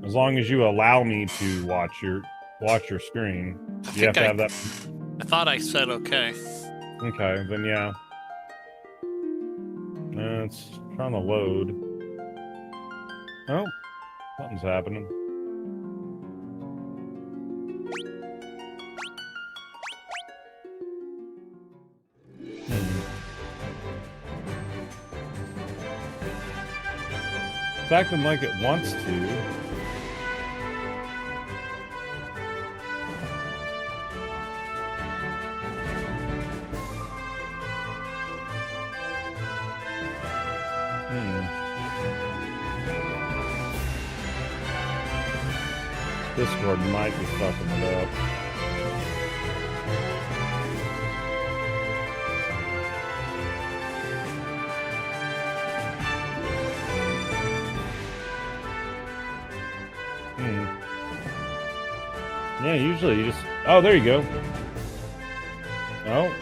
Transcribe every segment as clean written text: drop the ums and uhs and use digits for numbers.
As long as you allow me to watch your screen. You have to have that. I thought I said okay. Okay, then yeah. It's trying to load. Oh, something's happening. It's acting like it wants to. Discord might be fucking it up. Yeah, usually you just... Oh, there you go. Oh.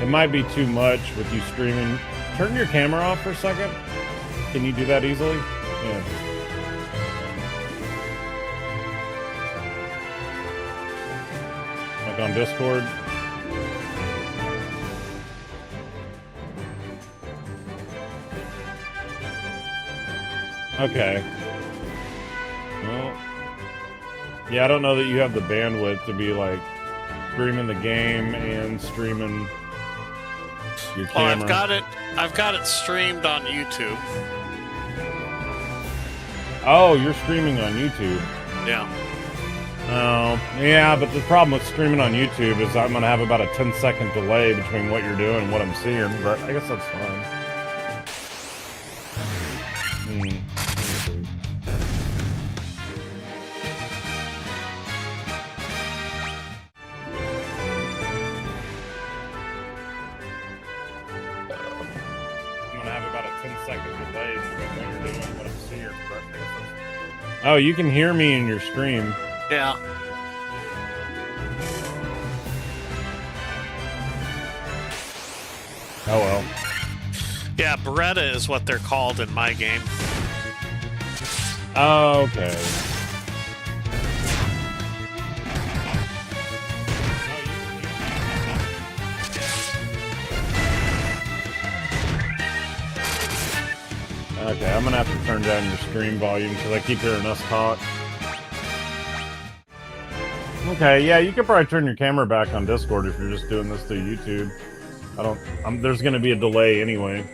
It might be too much with you streaming. Turn your camera off for a second. Can you do that easily? Yeah. Like on Discord? Okay. Well, yeah, I don't know that you have the bandwidth to be like streaming the game and streaming your camera. I've got it streamed on YouTube. Oh, you're streaming on YouTube. Yeah. Oh, yeah, but the problem with streaming on YouTube is I'm gonna have about a 10-second delay between what you're doing and what I'm seeing, but I guess that's fine. Oh, you can hear me in your stream. Yeah. Oh well. Yeah, Beretta is what they're called in my game. Oh, okay. Okay, I'm gonna have to turn down your stream volume because I keep hearing us talk. Okay, yeah, you could probably turn your camera back on Discord if you're just doing this through YouTube. There's gonna be a delay anyway.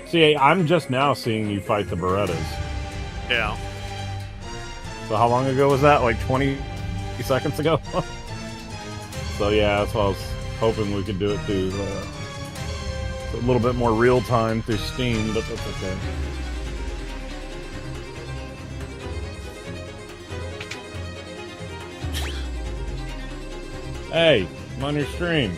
See, I'm just now seeing you fight the Berettas. Yeah. So how long ago was that? Like 20 seconds ago? So yeah, that's why I was hoping we could do it through a little bit more real time through Steam, but that's okay. Hey, I'm on your stream.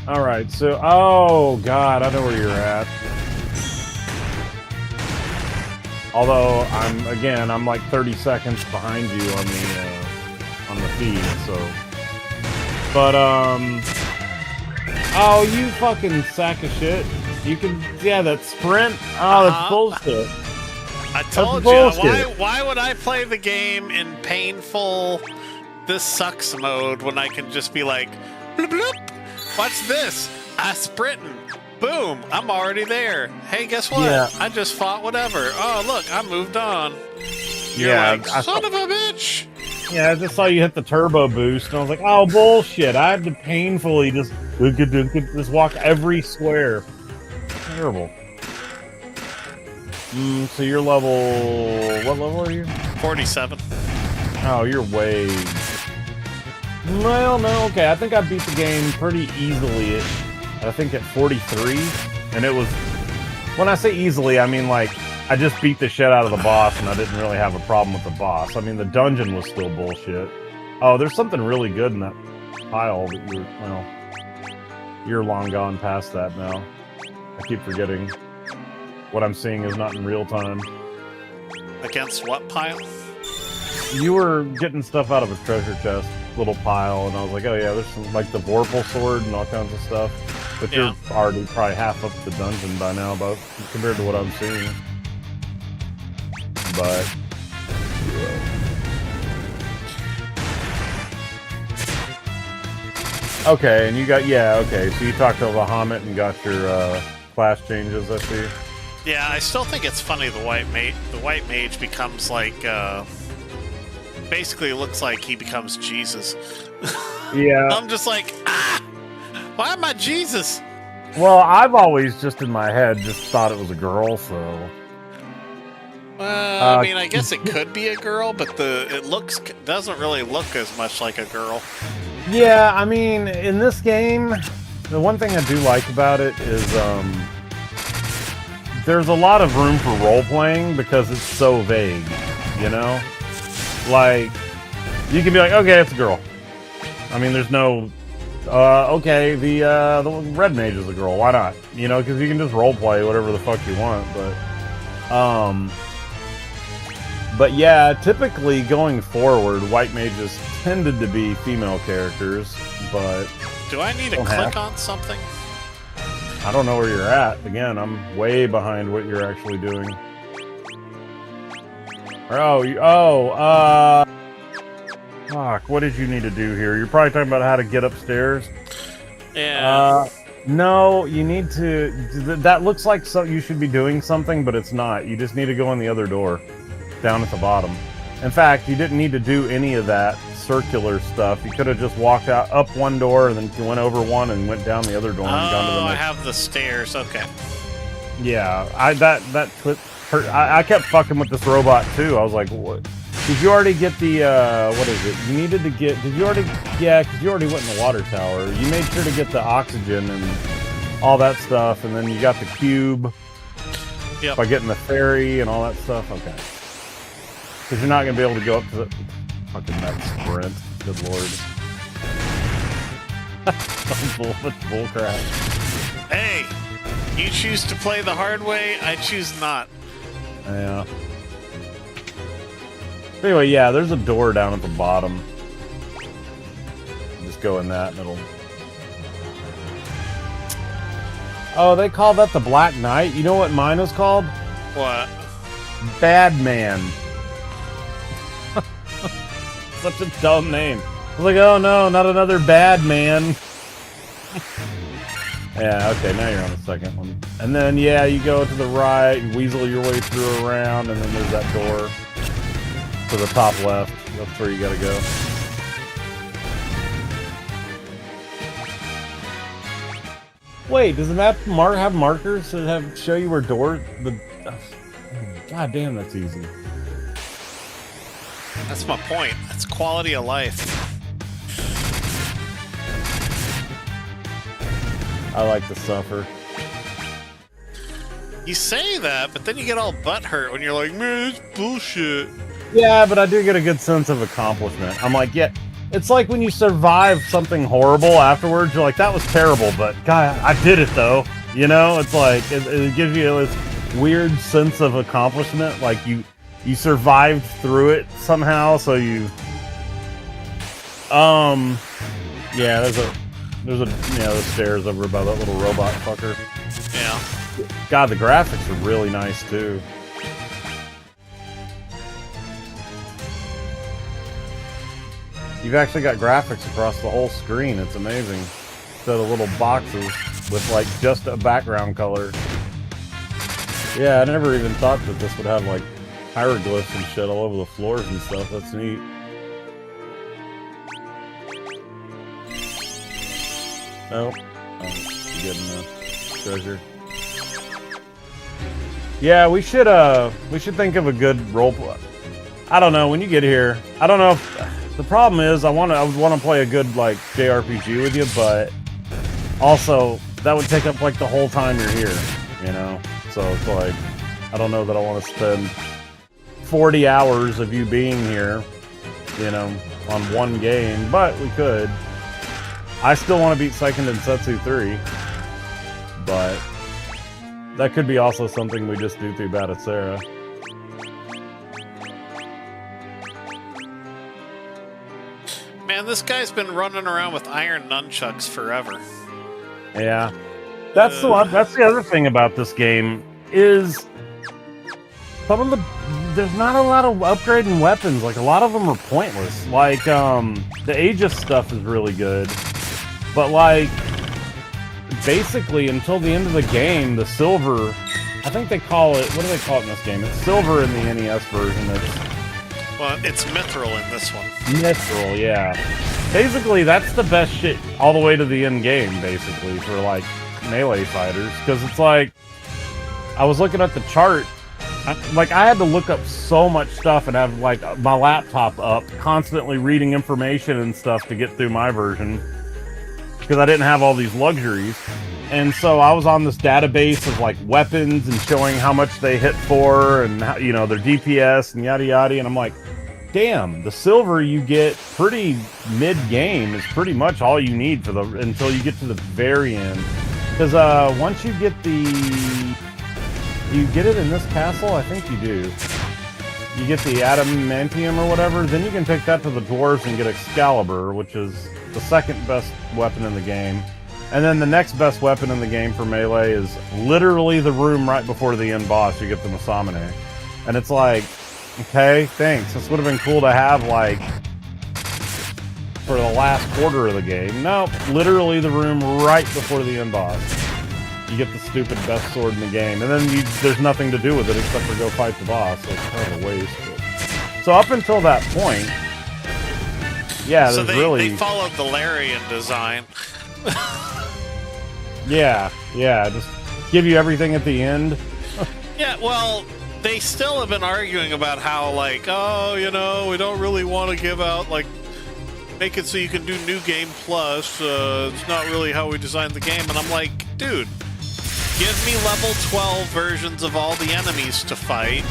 Alright, so... Oh, God, I know where you're at. Although, I'm like 30 seconds behind you on the feed, so... But, Oh, you fucking sack of shit. You can... Yeah, that sprint... Oh, that's bullshit. I told you, why would I play the game in painful... This sucks mode when I can just be like... Bloop, bloop. What's this? Sprinting. Boom. I'm already there. Hey, guess what? Yeah. I just fought whatever. Oh, look, I moved on. You're like, son of a bitch. Yeah, I just saw you hit the turbo boost, and I was like, oh, bullshit. I had to painfully just walk every square. Terrible. So you're level... What level are you? 47. Oh, you're way... Well, no, okay. I think I beat the game pretty easily I think at 43. And it was... When I say easily, I mean, like, I just beat the shit out of the boss, and I didn't really have a problem with the boss. I mean, the dungeon was still bullshit. Oh, there's something really good in that pile that you're... Well, You're long gone past that now. I keep forgetting. What I'm seeing is not in real time. Against what pile? You were getting stuff out of a treasure chest, little pile, and I was like, oh yeah, there's some, like the Vorpal sword and all kinds of stuff. But you're already probably half up the dungeon by now, but compared to what I'm seeing. But okay, and you got okay. So you talked to Bahamut and got your class changes. I see. Yeah, I still think it's funny the white mage becomes like basically looks like he becomes Jesus. Yeah. I'm just like, why am I Jesus? Well, I've always just in my head just thought it was a girl, so. I mean, I guess it could be a girl, but it doesn't really look as much like a girl. Yeah, I mean, in this game, the one thing I do like about it is there's a lot of room for role-playing because it's so vague, you know? Like, you can be like, okay, it's a girl. I mean, there's no, okay, the red mage is a girl, why not? You know, because you can just role-play whatever the fuck you want, but yeah, typically going forward, white mages tended to be female characters, but... Do I need to click on something? I don't know where you're at. Again, I'm way behind what you're actually doing. Fuck, what did you need to do here? You're probably talking about how to get upstairs? Yeah. No, you need to... That looks like you should be doing something, but it's not. You just need to go in the other door. Down at the bottom. In fact, you didn't need to do any of that circular stuff. You could have just walked up one door and then went over one and went down the other door and gone to the next. I have the stairs. Okay. Yeah, that hurt. I kept fucking with this robot too. I was like, what? Did you already get the what is it? You needed to get. Did you already? Yeah, because you already went in the water tower. You made sure to get the oxygen and all that stuff, and then you got the cube. Yep. By getting the ferry and all that stuff. Okay. Because you're not going to be able to go up to the... Fucking that sprint. Good lord. bull crap. Hey! You choose to play the hard way, I choose not. Yeah. Anyway, yeah, there's a door down at the bottom. Just go in that and it'll... Oh, they call that the Black Knight? You know what mine was called? What? Bad Man. Such a dumb name. I was like, oh no, not another bad man. Yeah, okay, now you're on the second one. And then, yeah, you go to the right, and weasel your way through around, and then there's that door to the top left. That's where you gotta go. Wait, does the map have markers that show you where doors? God damn, that's easy. That's my point. That's quality of life. I like to suffer. You say that, but then you get all butthurt when you're like, man, it's bullshit. Yeah, but I do get a good sense of accomplishment. I'm like, yeah, it's like when you survive something horrible afterwards, you're like, that was terrible, but God, I did it though. You know, it's like, it gives you this weird sense of accomplishment, like you survived through it somehow, so you... Yeah, there's a the stairs over by that little robot fucker. Yeah. God, the graphics are really nice, too. You've actually got graphics across the whole screen. It's amazing. Instead of little boxes with, like, just a background color. Yeah, I never even thought that this would have, like, hieroglyphs and shit all over the floors and stuff. That's neat. Nope. Oh, good enough. Treasure. Yeah, we should think of a good roleplay. I don't know, when you get here, I don't know if the problem is I would want to play a good like JRPG with you, but also that would take up like the whole time you're here, you know? So it's like I don't know that I want to spend 40 hours of you being here, you know, on one game, but we could. I still want to beat Seiken Densetsu 3, but that could be also something we just do through Batacera. Man, this guy's been running around with iron nunchucks forever. Yeah. That's the other thing about this game is there's not a lot of upgrading weapons. Like, a lot of them are pointless. Like, the Aegis stuff is really good. But, like, basically, until the end of the game, the silver... I think they call it... What do they call it in this game? It's silver in the NES version. Well, it's mithril in this one. Mithril, yeah. Basically, that's the best shit all the way to the end game, basically, for, like, melee fighters. Because it's like... I was looking at the chart... I had to look up so much stuff and have, like, my laptop up, constantly reading information and stuff to get through my version. Because I didn't have all these luxuries. And so I was on this database of, like, weapons and showing how much they hit for and, how, you know, their DPS and yada yada. And I'm like, damn, the silver you get pretty mid-game is pretty much all you need for until you get to the very end. Because once you get the... Do you get it in this castle? I think you do. You get the adamantium or whatever, then you can take that to the dwarves and get Excalibur, which is the second best weapon in the game. And then the next best weapon in the game for melee is literally the room right before the end boss. You get the Masamune. And it's like, okay, thanks. This would have been cool to have, like, for the last quarter of the game. No, literally the room right before the end boss. You get the stupid best sword in the game, and then there's nothing to do with it except for go fight the boss, so it's kind of a waste. But... So up until that point, yeah, so they followed the Larian design. yeah, just give you everything at the end. Yeah, well, they still have been arguing about how, like, oh, you know, we don't really want to give out, like, make it so you can do New Game Plus. It's not really how we designed the game. And I'm like, dude, give me level 12 versions of all the enemies to fight.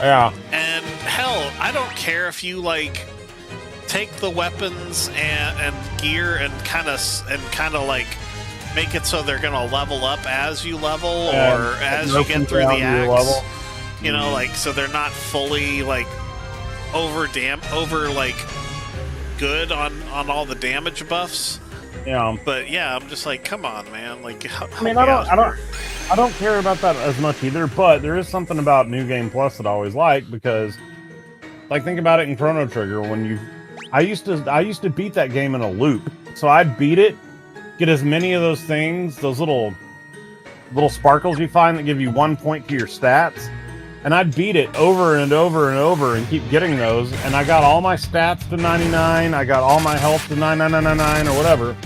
Yeah. And hell, I don't care if you, like, take the weapons and gear and kind of like make it so they're gonna level up as you level or as you get through the acts. You know, like, so they're not fully, like, over like good on all the damage buffs. Yeah. But yeah, I'm just like, come on, man. Like, I mean, I don't care about that as much either. But there is something about New Game Plus that I always like, because, like, think about it in Chrono Trigger. I used to beat that game in a loop. So I'd beat it, get as many of those things, those little sparkles you find that give you 1 point to your stats. And I'd beat it over and over and over and keep getting those. And I got all my stats to 99. I got all my health to 9999 or whatever.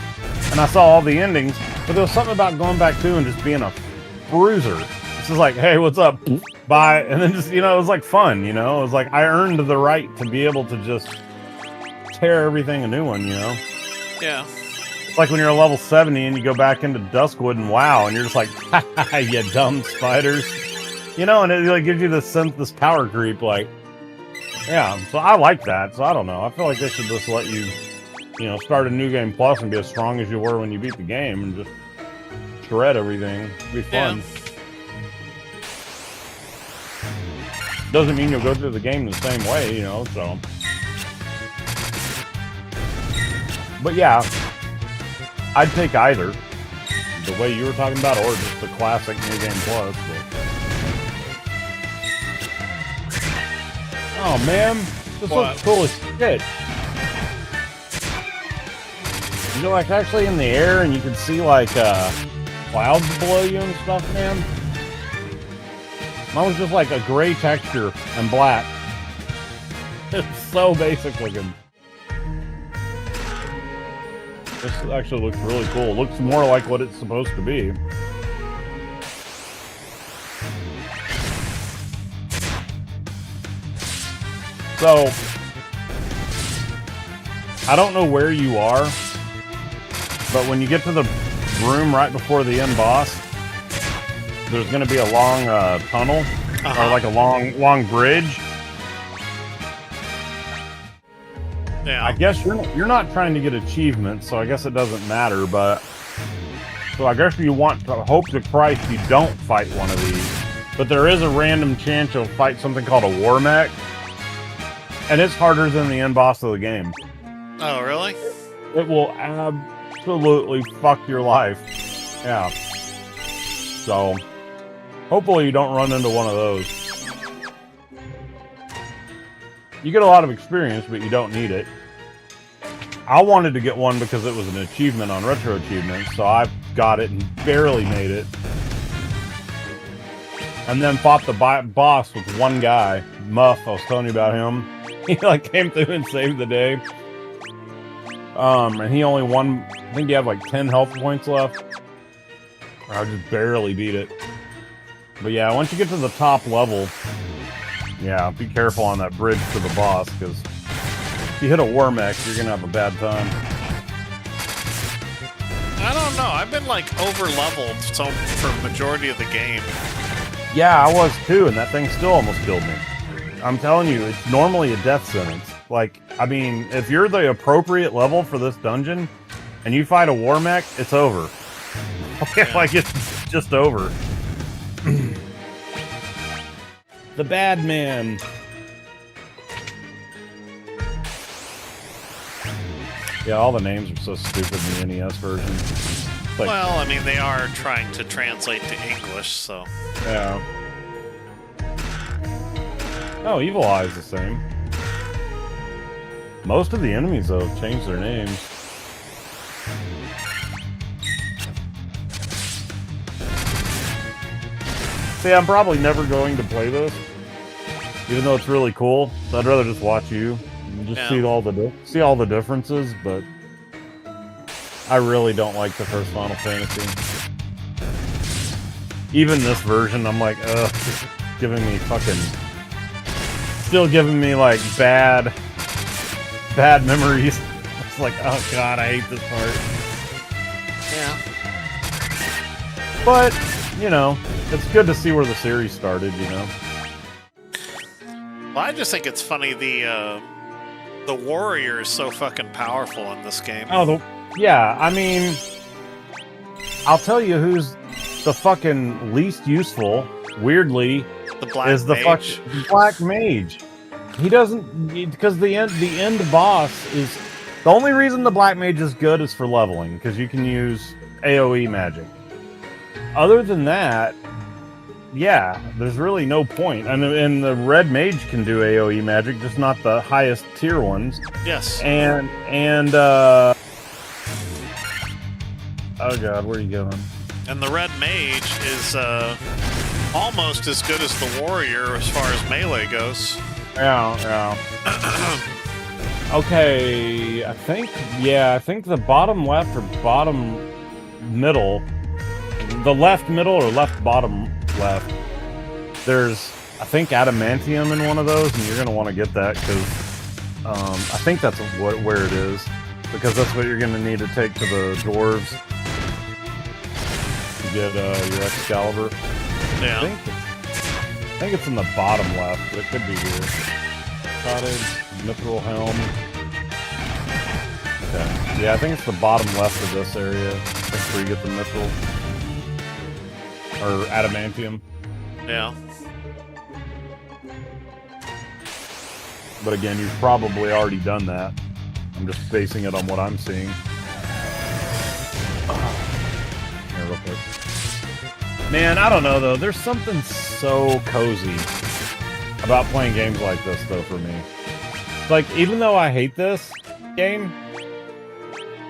And I saw all the endings. But there was something about going back to and just being a bruiser. It's just like, hey, what's up? Bye. And then just, you know, it was like fun, you know? It was like I earned the right to be able to just tear everything a new one, you know? Yeah. It's like when you're a level 70 and you go back into Duskwood and WoW and you're just like, ha ha, you dumb spiders. You know, and it like gives you this power creep, like, yeah. So I like that. So I don't know. I feel like they should just let you, you know, start a New Game Plus and be as strong as you were when you beat the game and just shred everything. It'd be fun. Yeah. Doesn't mean you'll go through the game the same way, you know. So, but yeah, I'd take either the way you were talking about, or just the classic New Game Plus. But... Oh man, this looks cool as shit. You're like actually in the air and you can see like clouds below you and stuff, man. Mine was just like a gray texture and black. It's so basic looking. This actually looks really cool. It looks more like what it's supposed to be. So, I don't know where you are, but when you get to the room right before the end boss, there's going to be a long tunnel, or like a long bridge. Yeah. I guess you're not trying to get achievements, so I guess it doesn't matter, but... So I guess you want to hope to Christ you don't fight one of these. But there is a random chance you'll fight something called a war mech. And it's harder than the end boss of the game. Oh, really? It will absolutely fuck your life. Yeah. So, hopefully you don't run into one of those. You get a lot of experience, but you don't need it. I wanted to get one because it was an achievement on Retro Achievements, so I got it and barely made it. And then fought the boss with one guy, Muff. I was telling you about him. He like came through and saved the day. And he only won. I think he had like 10 health points left. I just barely beat it. But yeah, once you get to the top level, yeah, be careful on that bridge to the boss, because if you hit a war mech, you're gonna have a bad time. I don't know. I've been like over leveled so for the majority of the game. Yeah, I was too, and that thing still almost killed me. I'm telling you, it's normally a death sentence. Like, I mean, if you're the appropriate level for this dungeon, and you fight a war mech, it's over. Like, it's just over. The bad man. Yeah, all the names are so stupid in the NES version. Like, Well, I mean, they are trying to translate to English, so... yeah. Oh, Evil Eye is the same. Most of the enemies, though, have changed their names. See, I'm probably never going to play this, even though it's really cool. So I'd rather just watch you and just see all the differences. But I really don't like the first Final Fantasy. Even this version, I'm like, ugh, it's giving me still giving me like bad memories. It's like, oh god, I hate this part. Yeah. But, you know, it's good to see where the series started, you know. Well, I just think it's funny the warrior is so fucking powerful in this game. Oh, yeah, I mean, I'll tell you who's the fucking least useful, weirdly, The Black is the Mage. fucking Black Mage. He doesn't, because the end boss is, the only reason the Black Mage is good is for leveling, because you can use AoE magic. Other than that, yeah, there's really no point. And the Red Mage can do AoE magic, just not the highest tier ones. Yes. And oh god, where are you going? And the Red Mage is almost as good as the warrior as far as melee goes. Yeah. Okay, I think the bottom left or bottom middle, the left middle or left bottom left, there's, I think, adamantium in one of those, and you're going to want to get that, because I think that's where it is, because that's what you're going to need to take to the dwarves to get your Excalibur. Yeah. I think it's in the bottom left, but it could be here. Cottage, Mithril Helm. Okay. Yeah, I think it's the bottom left of this area. That's where you get the Mithril. Or Adamantium. Yeah. But again, you've probably already done that. I'm just basing it on what I'm seeing. Here, real quick. Man, I don't know, though. There's something so cozy about playing games like this, though, for me. Like, even though I hate this game,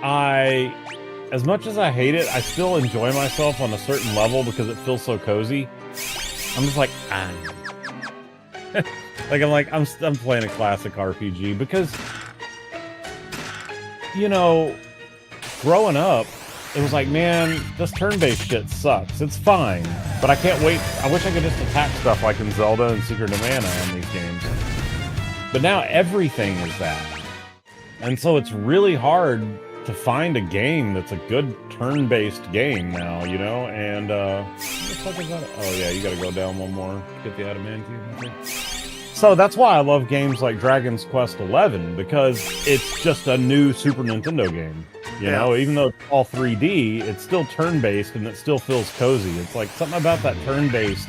as much as I hate it, I still enjoy myself on a certain level because it feels so cozy. I'm just like, I'm playing a classic RPG because, you know, growing up, it was like, man, this turn-based shit sucks. It's fine, but I can't wait. I wish I could just attack stuff like in Zelda and Secret of Mana on these games. But now everything is that. And so it's really hard to find a game that's a good turn-based game now, you know? And, what the fuck is that? Oh, yeah, you gotta go down one more. Get the adamantium, I think. So that's why I love games like Dragon's Quest XI, because it's just a new Super Nintendo game. You know, even though it's all 3D, it's still turn-based and it still feels cozy. It's like something about that turn-based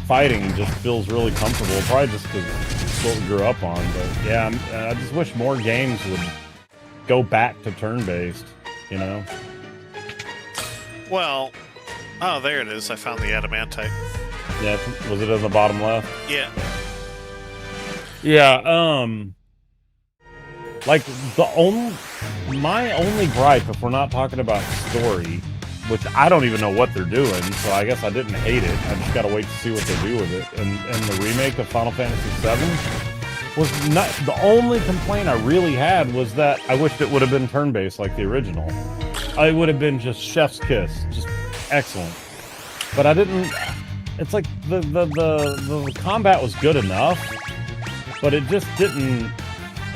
fighting just feels really comfortable. Probably just because it's what we grew up on. But yeah, I just wish more games would go back to turn-based, you know? Well, oh, there it is. I found the adamantite. Yeah, was it in the bottom left? Yeah. Yeah, like, my only gripe, if we're not talking about story, which I don't even know what they're doing, so I guess I didn't hate it. I just gotta wait to see what they do with it. And the remake of Final Fantasy VII was not... The only complaint I really had was that I wished it would have been turn-based like the original. It would have been just chef's kiss. Just excellent. But I didn't... It's like the combat was good enough, but it just didn't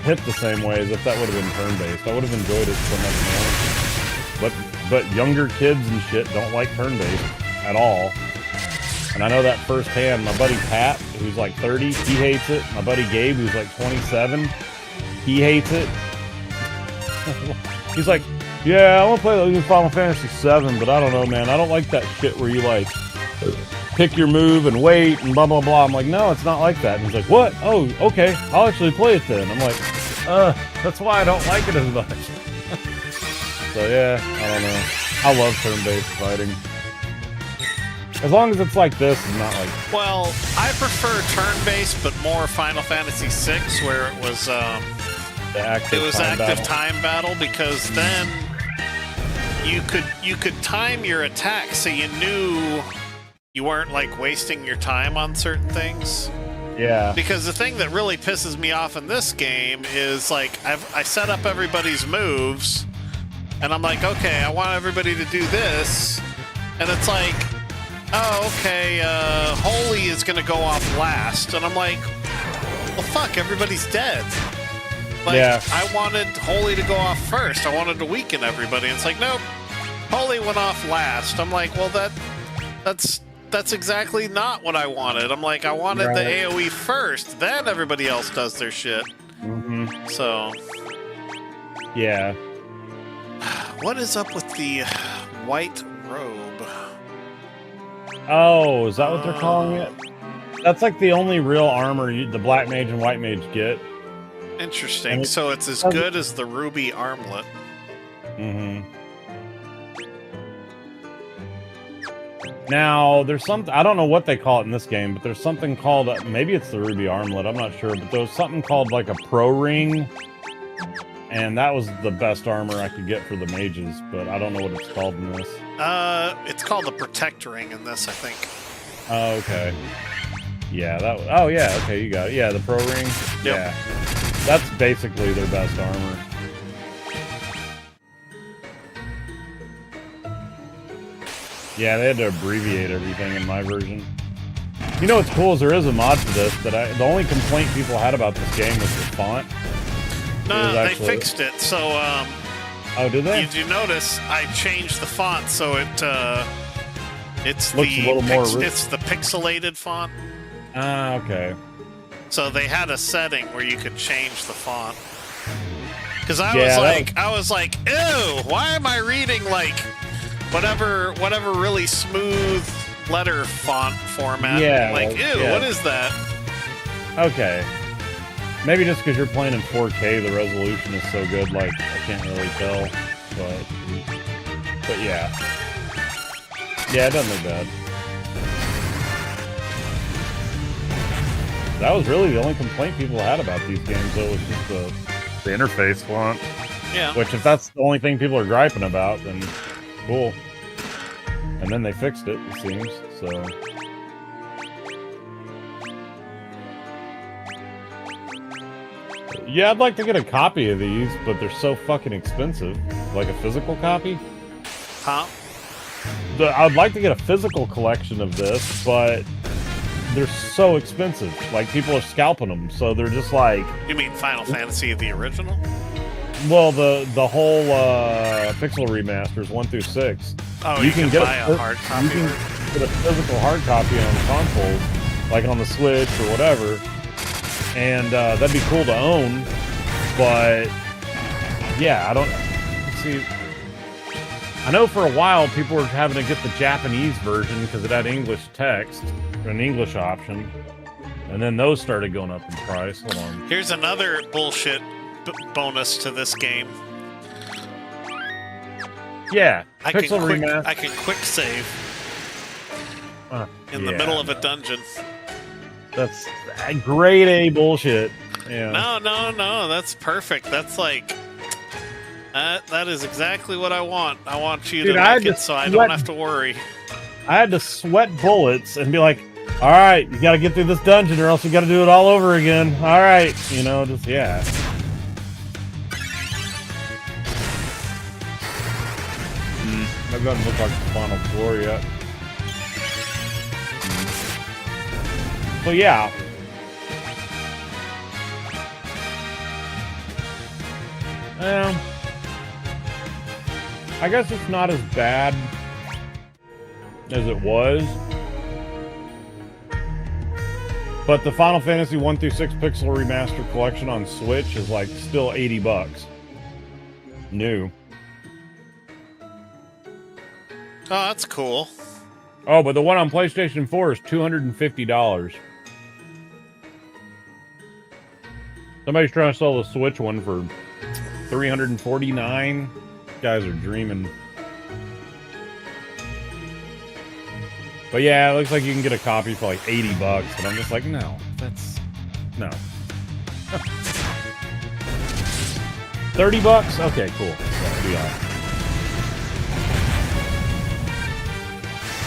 hit the same way as if that would have been turn-based. I would have enjoyed it so much more. But younger kids and shit don't like turn-based at all. And I know that firsthand. My buddy Pat, who's like 30, he hates it. My buddy Gabe, who's like 27, he hates it. He's like, yeah, I want to play the Final Fantasy VII, but I don't know, man. I don't like that shit where you like pick your move and wait and blah, blah, blah. I'm like, no, it's not like that. And he's like, what? Oh, okay. I'll actually play it then. I'm like, that's why I don't like it as much. So, yeah, I don't know. I love turn-based fighting. As long as it's like this and not like... Well, I prefer turn-based, but more Final Fantasy VI, where it was, active time battle, because then you could time your attack so you knew you weren't like wasting your time on certain things. Yeah. Because the thing that really pisses me off in this game is like I set up everybody's moves, and I'm like, okay, I want everybody to do this, and it's like, oh, okay, Holy is gonna go off last, and I'm like, well, fuck, everybody's dead. Like, yeah. I wanted Holy to go off first. I wanted to weaken everybody. And it's like, nope, Holy went off last. I'm like, well, that's exactly not what I wanted. I'm like, I wanted the AoE first, then everybody else does their shit. Mm-hmm. So, yeah. What is up with the white robe? Oh, is that what they're calling it? That's like the only real armor the black mage and white mage get. Interesting. So it's as good as the ruby armlet. Mm-hmm. Now, there's something... I don't know what they call it in this game, but there's something called... maybe it's the ruby armlet, I'm not sure. But there was something called, like, a pro ring. And that was the best armor I could get for the mages. But I don't know what it's called in this. It's called the protect ring in this, I think. Oh, okay. Yeah, that... Oh, yeah, okay, you got it. Yeah, the pro ring. Yep. Yeah. That's basically their best armor. Yeah, they had to abbreviate everything in my version. You know what's cool is there is a mod for this, but the only complaint people had about this game was the font. No, they fixed it. So, oh, did they? Did you notice I changed the font so it's looks a little more it's the pixelated font. Ah, okay. So they had a setting where you could change the font. Because I was like, ew, why am I reading like whatever really smooth letter font format? Yeah, like, ew, yeah. What is that? Okay. Maybe just because you're playing in 4K, the resolution is so good, like, I can't really tell. But yeah. Yeah, it doesn't look bad. That was really the only complaint people had about these games, though, was just the interface font. Yeah. Which, if that's the only thing people are griping about, then cool. And then they fixed it seems, so... Yeah, I'd like to get a copy of these, but they're so fucking expensive. Like a physical copy? Huh? I'd like to get a physical collection of this, but they're so expensive. Like, people are scalping them, so they're just like... You mean Final Fantasy, the original? Well, the whole Pixel remasters, 1 through 6. Oh, you can buy a hard copy. You can get a physical hard copy on the consoles, like on the Switch or whatever, and that'd be cool to own. But yeah, I don't see. I know for a while people were having to get the Japanese version because it had English text, an English option, and then those started going up in price. Hold on. Here's another bullshit bonus to this game. Yeah, I can quick save in the middle of a dungeon. That's grade A bullshit. Yeah. No, that's perfect. That's like that is exactly what I want. I want you to make it so I don't have to worry. I had to sweat bullets and be like, all right, you got to get through this dungeon or else you got to do it all over again. All right, you know, just yeah. That doesn't look like the final floor yet. So yeah. I guess it's not as bad as it was. But the Final Fantasy 1 through 6 Pixel Remaster Collection on Switch is like still $80. New. Oh, that's cool. Oh, but the one on PlayStation 4 is $250. Somebody's trying to sell the Switch one for $349. Guys are dreaming. But yeah, it looks like you can get a copy for like $80, but I'm just like, no, that's no. $30? Okay, cool. Yeah.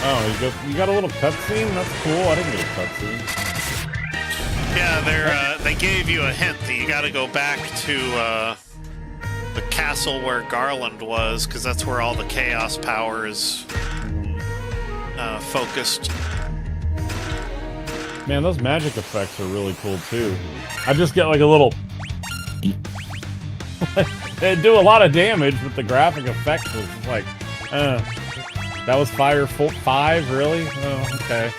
Oh, you got a little cutscene? That's cool. I didn't get a cutscene. Yeah, they gave you a hint that you got to go back to the castle where Garland was, because that's where all the chaos power is focused. Man, those magic effects are really cool too. I just get like a little. They do a lot of damage, but the graphic effects was like, that was Fire 5, really? Oh, okay.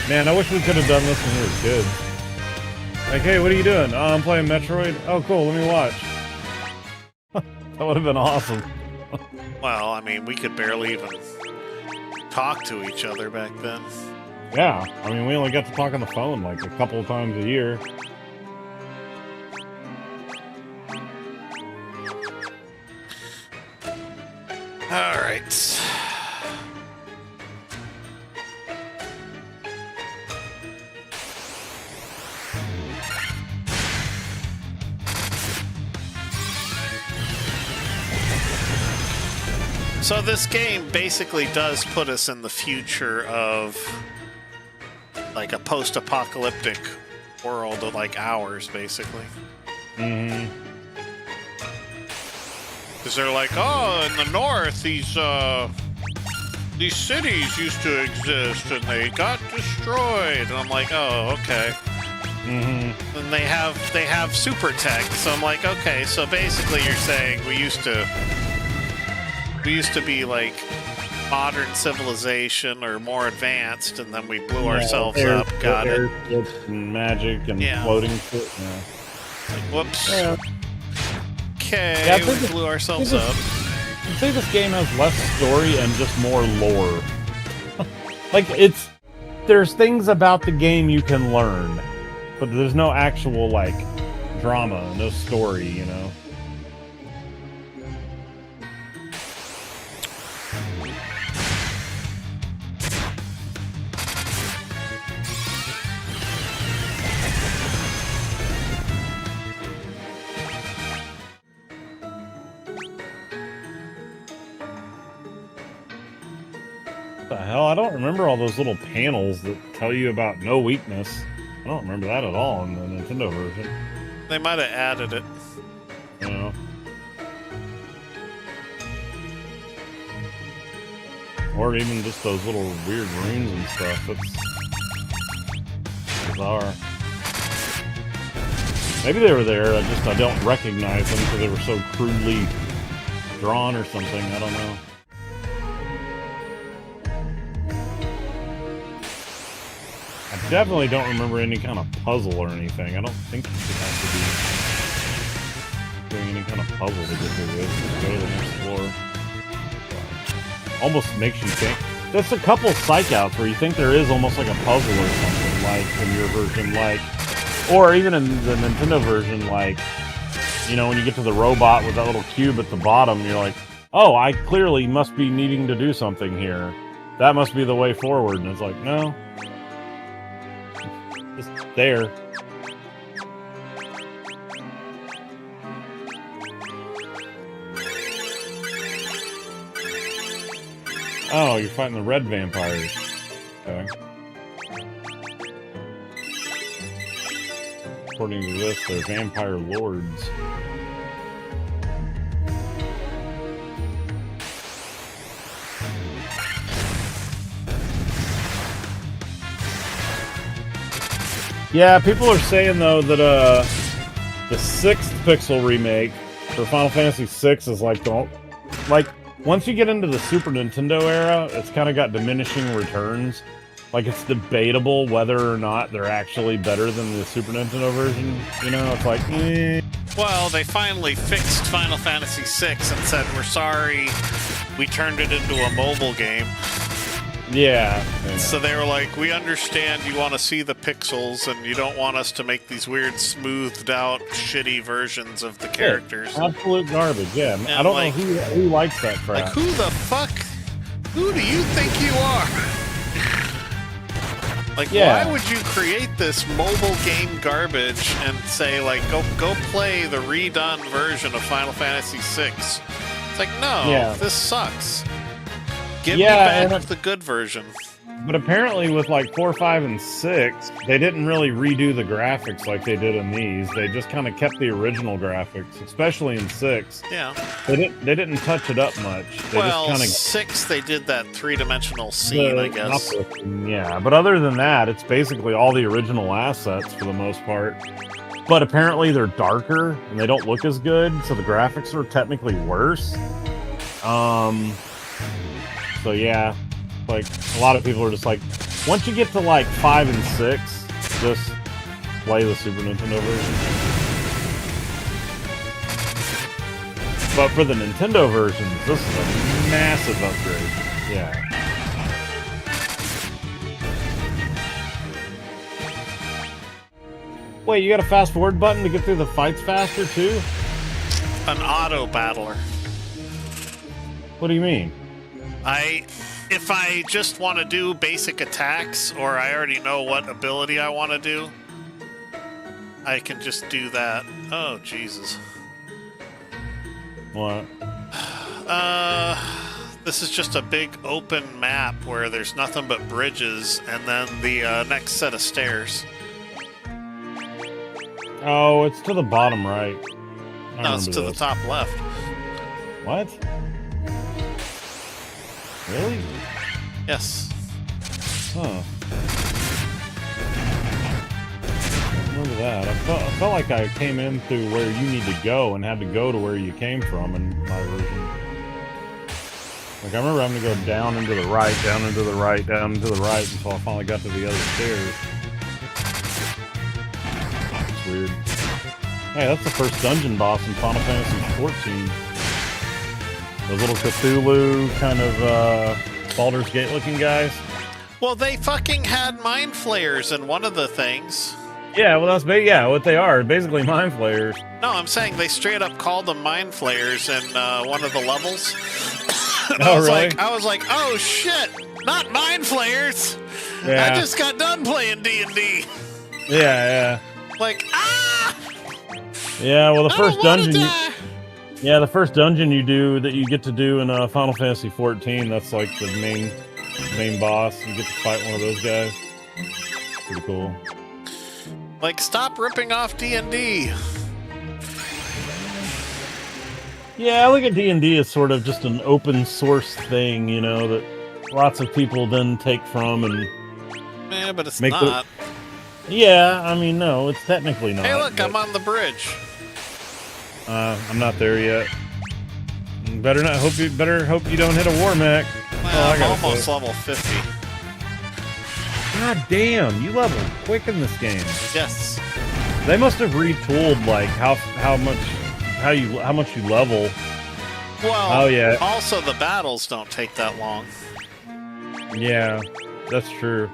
Man, I wish we could have done this when we were kids. Like, hey, what are you doing? Oh, I'm playing Metroid. Oh, cool, let me watch. That would have been awesome. Well, I mean, we could barely even talk to each other back then. Yeah, I mean, we only got to talk on the phone like a couple of times a year. All right. So this game basically does put us in the future of like a post-apocalyptic world of like ours, basically. Mm-hmm. Because they're like, oh, in the north, these cities used to exist and they got destroyed. And I'm like, oh, okay. Mm-hmm. And they have super tech. So I'm like, okay, so basically you're saying we used to be like modern civilization or more advanced, and then we blew ourselves up. Got it. And magic and floating shit. Yeah. Like, whoops. Yeah. Okay, Yeah, we blew ourselves up. I'd say this game has less story and just more lore. Like, there's things about the game you can learn, but there's no actual, like, drama, no story, you know? What the hell? I don't remember all those little panels that tell you about no weakness. I don't remember that at all in the Nintendo version. They might have added it. You know? Or even just those little weird runes and stuff. That's bizarre. Maybe they were there, I don't recognize them because they were so crudely drawn or something. I don't know. I definitely don't remember any kind of puzzle or anything. I don't think you should have to be doing any kind of puzzle to get through this. Just go to the next floor. Almost makes you think. There's a couple psych outs where you think there is almost like a puzzle or something, like in your version, like, or even in the Nintendo version, like, you know, when you get to the robot with that little cube at the bottom, you're like, oh, I clearly must be needing to do something here. That must be the way forward. And it's like, no. It's there. Oh, you're fighting the red vampires. Okay. According to this, they're vampire lords. Yeah, people are saying though that the 6th pixel remake for Final Fantasy VI is like once you get into the Super Nintendo era, it's kind of got diminishing returns. Like, it's debatable whether or not they're actually better than the Super Nintendo version. You know, it's like, eh. Well, they finally fixed Final Fantasy VI and said, we're sorry, we turned it into a mobile game. Yeah. So they were like, we understand you want to see the pixels and you don't want us to make these weird, smoothed out, shitty versions of the characters. Absolute garbage, yeah. And I don't know who likes that crap. Like, who the fuck? Who do you think you are? Like, why would you create this mobile game garbage and say, like, go play the redone version of Final Fantasy VI? It's like, no, this sucks. Give me back the good version. But apparently with like 4, 5, and 6, they didn't really redo the graphics like they did in these. They just kind of kept the original graphics, especially in 6. Yeah. They didn't touch it up much. They well, just kinda, 6, they did that 3-dimensional scene, I guess. Yeah, but other than that, it's basically all the original assets for the most part. But apparently they're darker, and they don't look as good, so the graphics are technically worse. So yeah, like a lot of people are just like, once you get to like 5 and 6, just play the Super Nintendo version. But for the Nintendo versions, this is a massive upgrade. Yeah. Wait, you got a fast forward button to get through the fights faster too? An auto battler. What do you mean? If I just want to do basic attacks, or I already know what ability I want to do, I can just do that. Oh, Jesus. What? This is just a big open map where there's nothing but bridges, and then the next set of stairs. Oh, it's to the bottom right. No, it's to the top left. What? Really? Yes. Huh. I remember that. I felt like I came in through where you need to go and had to go to where you came from in my version. Like, I remember having to go down into the right, down into the right, down into the right until I finally got to the other stairs. It's weird. Hey, that's the first dungeon boss in Final Fantasy XIV. Those little Cthulhu kind of Baldur's Gate looking guys. Well, they fucking had mind flayers in one of the things. Yeah, well, that's what they are. Basically mind flayers. No, I'm saying they straight up called them mind flayers in one of the levels. Oh, really? I was like, oh shit, not mind flayers. Yeah. I just got done playing D&D. Yeah. Like, ah! Yeah, well, the first dungeon. The first dungeon you do that you get to do in Final Fantasy XIV, that's like the main boss. You get to fight one of those guys. Pretty cool. Like, stop ripping off D&D. Yeah, I look at D&D as sort of just an open source thing, you know, that lots of people then take from and... Yeah, but it's not. Yeah, I mean, no, it's technically not. Hey, look, I'm on the bridge. I'm not there yet. Better not hope you don't hit a war mech. Well, I'm almost level 50. God damn, you leveled quick in this game. Yes. They must have retooled like how much you level. Well, oh yeah. Also the battles don't take that long. Yeah, that's true.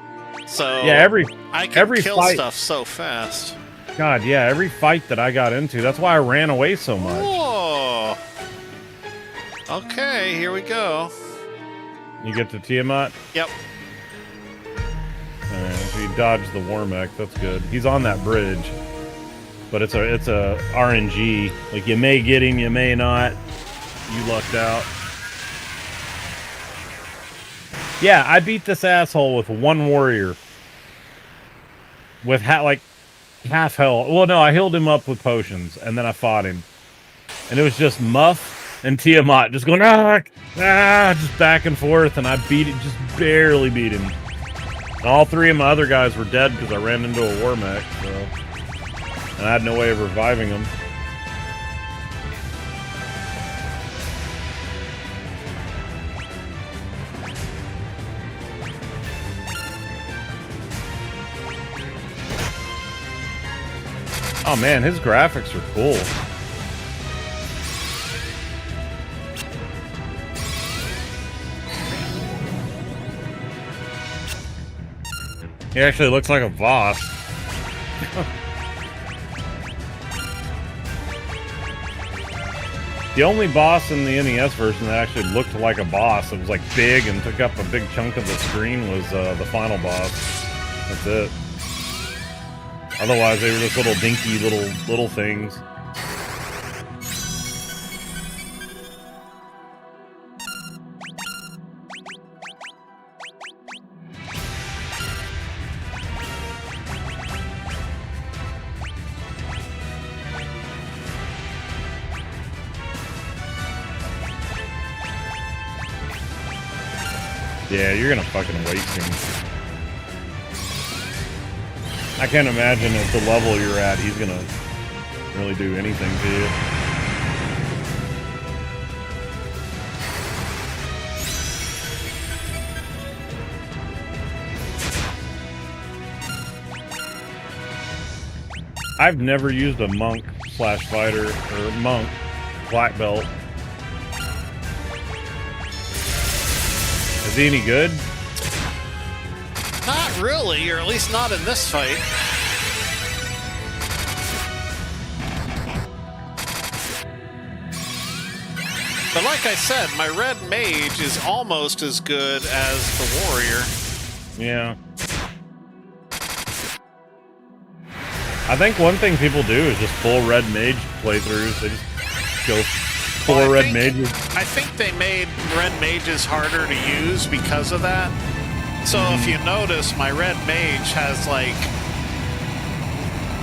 So yeah, I can kill stuff so fast. God, yeah, every fight that I got into, that's why I ran away so much. Whoa. Okay, here we go. You get to Tiamat? Yep. Alright, so you dodged the war mech, that's good. He's on that bridge. But it's a RNG. Like, you may get him, you may not. You lucked out. Yeah, I beat this asshole with one warrior. With half health. Well, no, I healed him up with potions, and then I fought him. And it was just Muff and Tiamat just going, just back and forth, and I just barely beat him. And all three of my other guys were dead because I ran into a war mech, so... And I had no way of reviving them. Oh man, his graphics are cool. He actually looks like a boss. The only boss in the NES version that actually looked like a boss, that was like big and took up a big chunk of the screen, was the final boss. That's it. Otherwise, they were just little dinky little things. Yeah, you're gonna fucking waste him. I can't imagine at the level you're at, he's gonna really do anything to you. I've never used a monk slash fighter or monk black belt. Is he any good? Not really, or at least not in this fight. But like I said, my red mage is almost as good as the warrior. Yeah. I think one thing people do is just full red mage playthroughs. They just go full red mages. I think they made red mages harder to use because of that. So if you notice, my red mage has like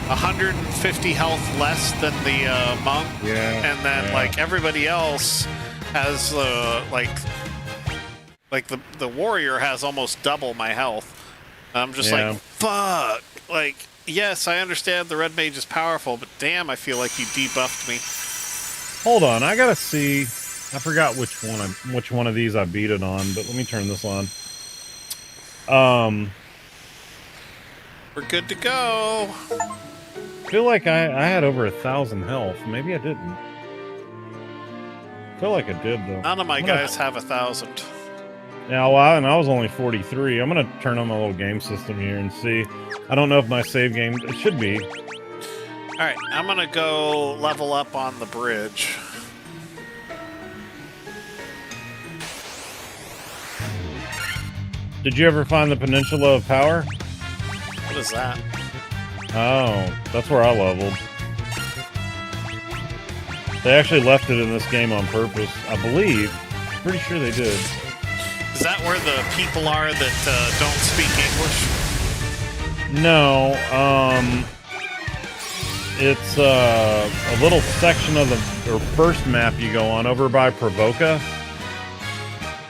150 health less than the monk. Yeah. And then like everybody else has like the warrior has almost double my health. I'm just like, fuck. Like, yes, I understand the red mage is powerful, but damn, I feel like you debuffed me. Hold on, I gotta see. I forgot which one of these I beat it on, but let me turn this on. We're good to go. I feel like I had over 1,000 health. Maybe I didn't. I feel like I did though. None of my guys have 1,000. Yeah, well, and I was only 43. I'm gonna turn on my little game system here and see. I don't know if my save game. It should be. All right, I'm gonna go level up on the bridge. Did you ever find the Peninsula of Power? What is that? Oh, that's where I leveled. They actually left it in this game on purpose, I believe. Pretty sure they did. Is that where the people are that don't speak English? No, it's a little section of the first map you go on over by Provoca.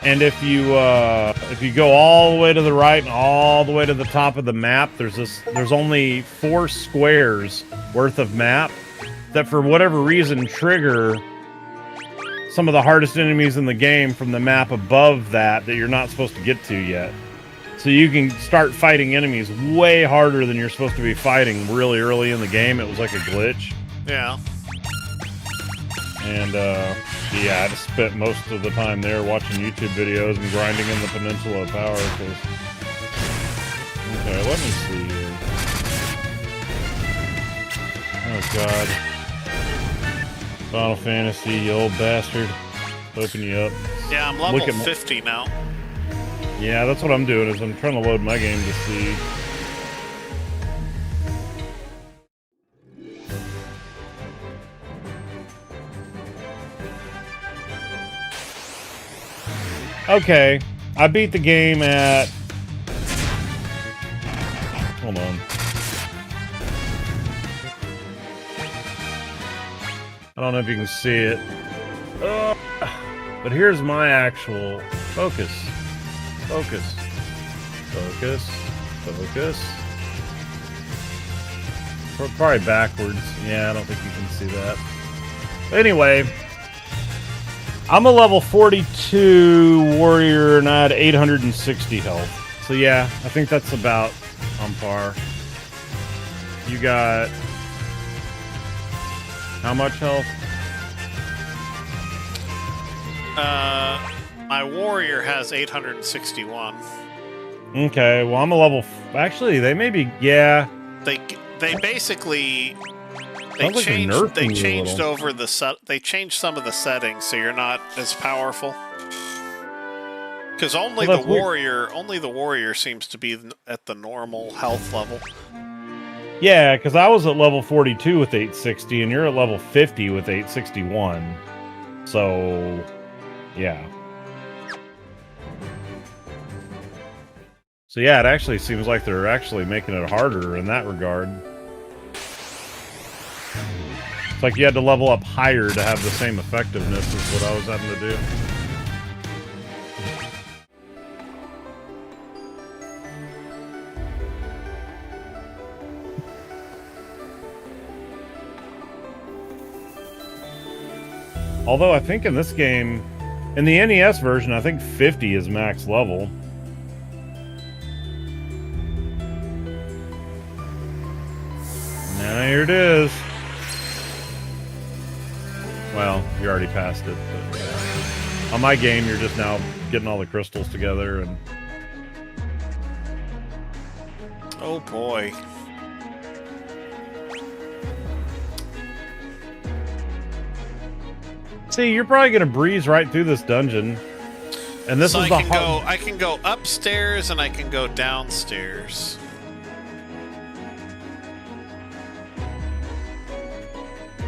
And if you go all the way to the right and all the way to the top of the map, there's only 4 squares worth of map that for whatever reason trigger some of the hardest enemies in the game from the map above that you're not supposed to get to yet. So you can start fighting enemies way harder than you're supposed to be fighting really early in the game. It was like a glitch. Yeah. And, yeah, I just spent most of the time there watching YouTube videos and grinding in the Peninsula of Power. Okay, let me see here. Oh, God. Final Fantasy, you old bastard. Open you up. Yeah, I'm level 50 now. Yeah, that's what I'm doing, is I'm trying to load my game to see. Okay, I beat the game at... Hold on. I don't know if you can see it. But here's my actual focus. Focus. Focus. Focus. Probably backwards. Yeah, I don't think you can see that. Anyway, I'm a level 42 warrior and I had 860 health. So yeah, I think that's about on par. You got how much health? My warrior has 861. Okay, well I'm a level. Actually, they may be. Yeah. They basically Sounds like they changed over the they changed some of the settings so you're not as powerful. Because only the warrior seems to be at the normal health level. Yeah, because I was at level 42 with 860, and you're at level 50 with 861. So, yeah. So yeah, it actually seems like they're actually making it harder in that regard. It's like you had to level up higher to have the same effectiveness as what I was having to do. Although I think in this game, in the NES version, I think 50 is max level. Now here it is. Well, you already passed it. But, yeah. On my game, you're just now getting all the crystals together and... Oh boy. See, you're probably gonna breeze right through this dungeon. And this so is the I can go upstairs and I can go downstairs.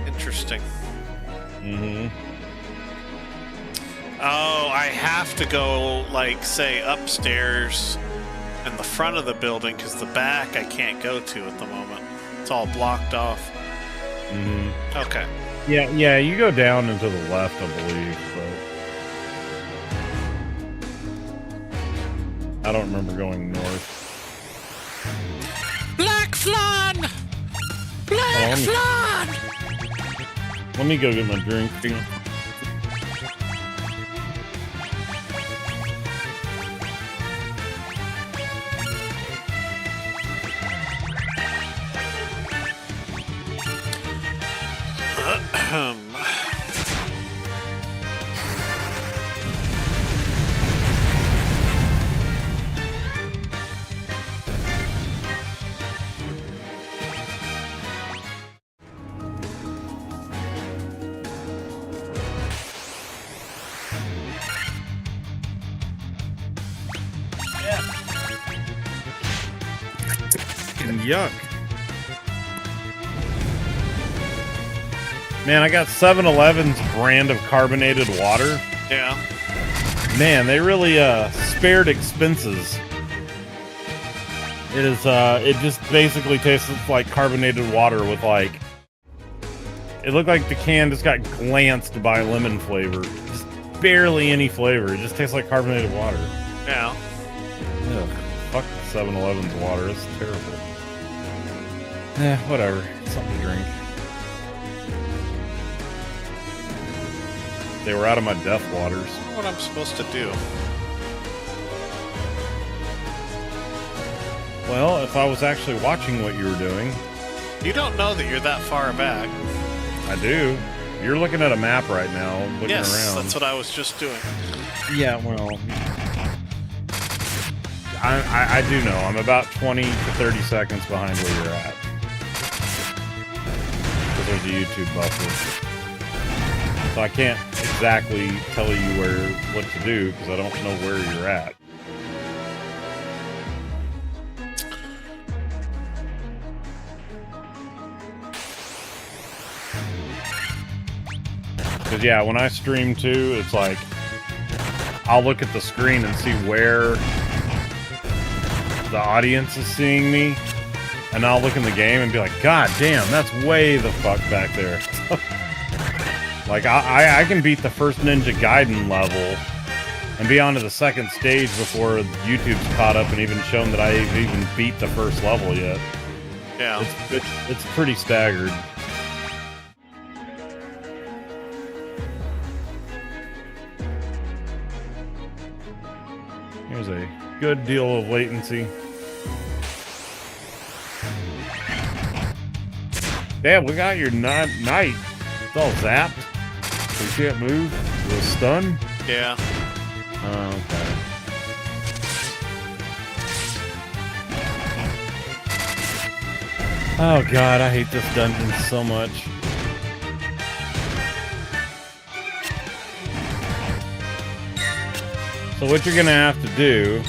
Interesting. Mm-hmm. Oh, I have to go, like, say, upstairs in the front of the building because the back I can't go to at the moment. It's all blocked off. Mm-hmm. Okay. Yeah, you go down and to the left, I believe, but... I don't remember going north. Black Flan! Black Flan! Let me go get my drink. Yuck. Man, I got 7-Eleven's brand of carbonated water. Yeah. Man, they really spared expenses. It is it just basically tastes like carbonated water with like it looked like the can just got glanced by lemon flavor. Just barely any flavor. It just tastes like carbonated water. Yeah. Ugh, fuck 7-Eleven's water. It's terrible. Eh, whatever. It's something to drink. They were out of my death waters. I don't know what I'm supposed to do. Well, if I was actually watching what you were doing... You don't know that you're that far back. I do. You're looking at a map right now, looking yes, around. That's what I was just doing. Yeah, well... I do know. I'm about 20 to 30 seconds behind where you're at. Because there's a YouTube buffer. So I can't exactly tell you what to do, because I don't know where you're at. Because, yeah, when I stream too, it's like, I'll look at the screen and see where the audience is seeing me, and I'll look in the game and be like, God damn, that's way the fuck back there. Like, I can beat the first Ninja Gaiden level and be on to the second stage before YouTube's caught up and even shown that I've even beat the first level yet. Yeah. It's pretty staggered. Here's a good deal of latency. Damn, we got your night. It's all zapped. We can't move. We're stunned. Yeah. Oh, okay. Oh god, I hate this dungeon so much. So what you're gonna have to do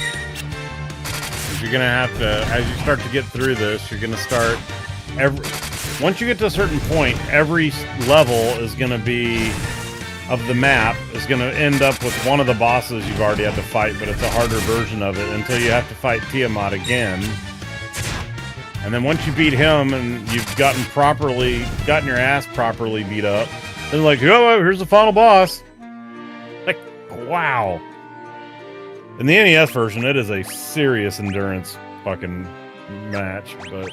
is you're gonna have to, as you start to get through this, you're gonna start once you get to a certain point, every level is gonna be of the map is gonna end up with one of the bosses you've already had to fight, but it's a harder version of it until you have to fight Tiamat again. And then once you beat him and you've gotten your ass properly beat up, then like, oh, here's the final boss. Like, wow. In the NES version, it is a serious endurance fucking match, but...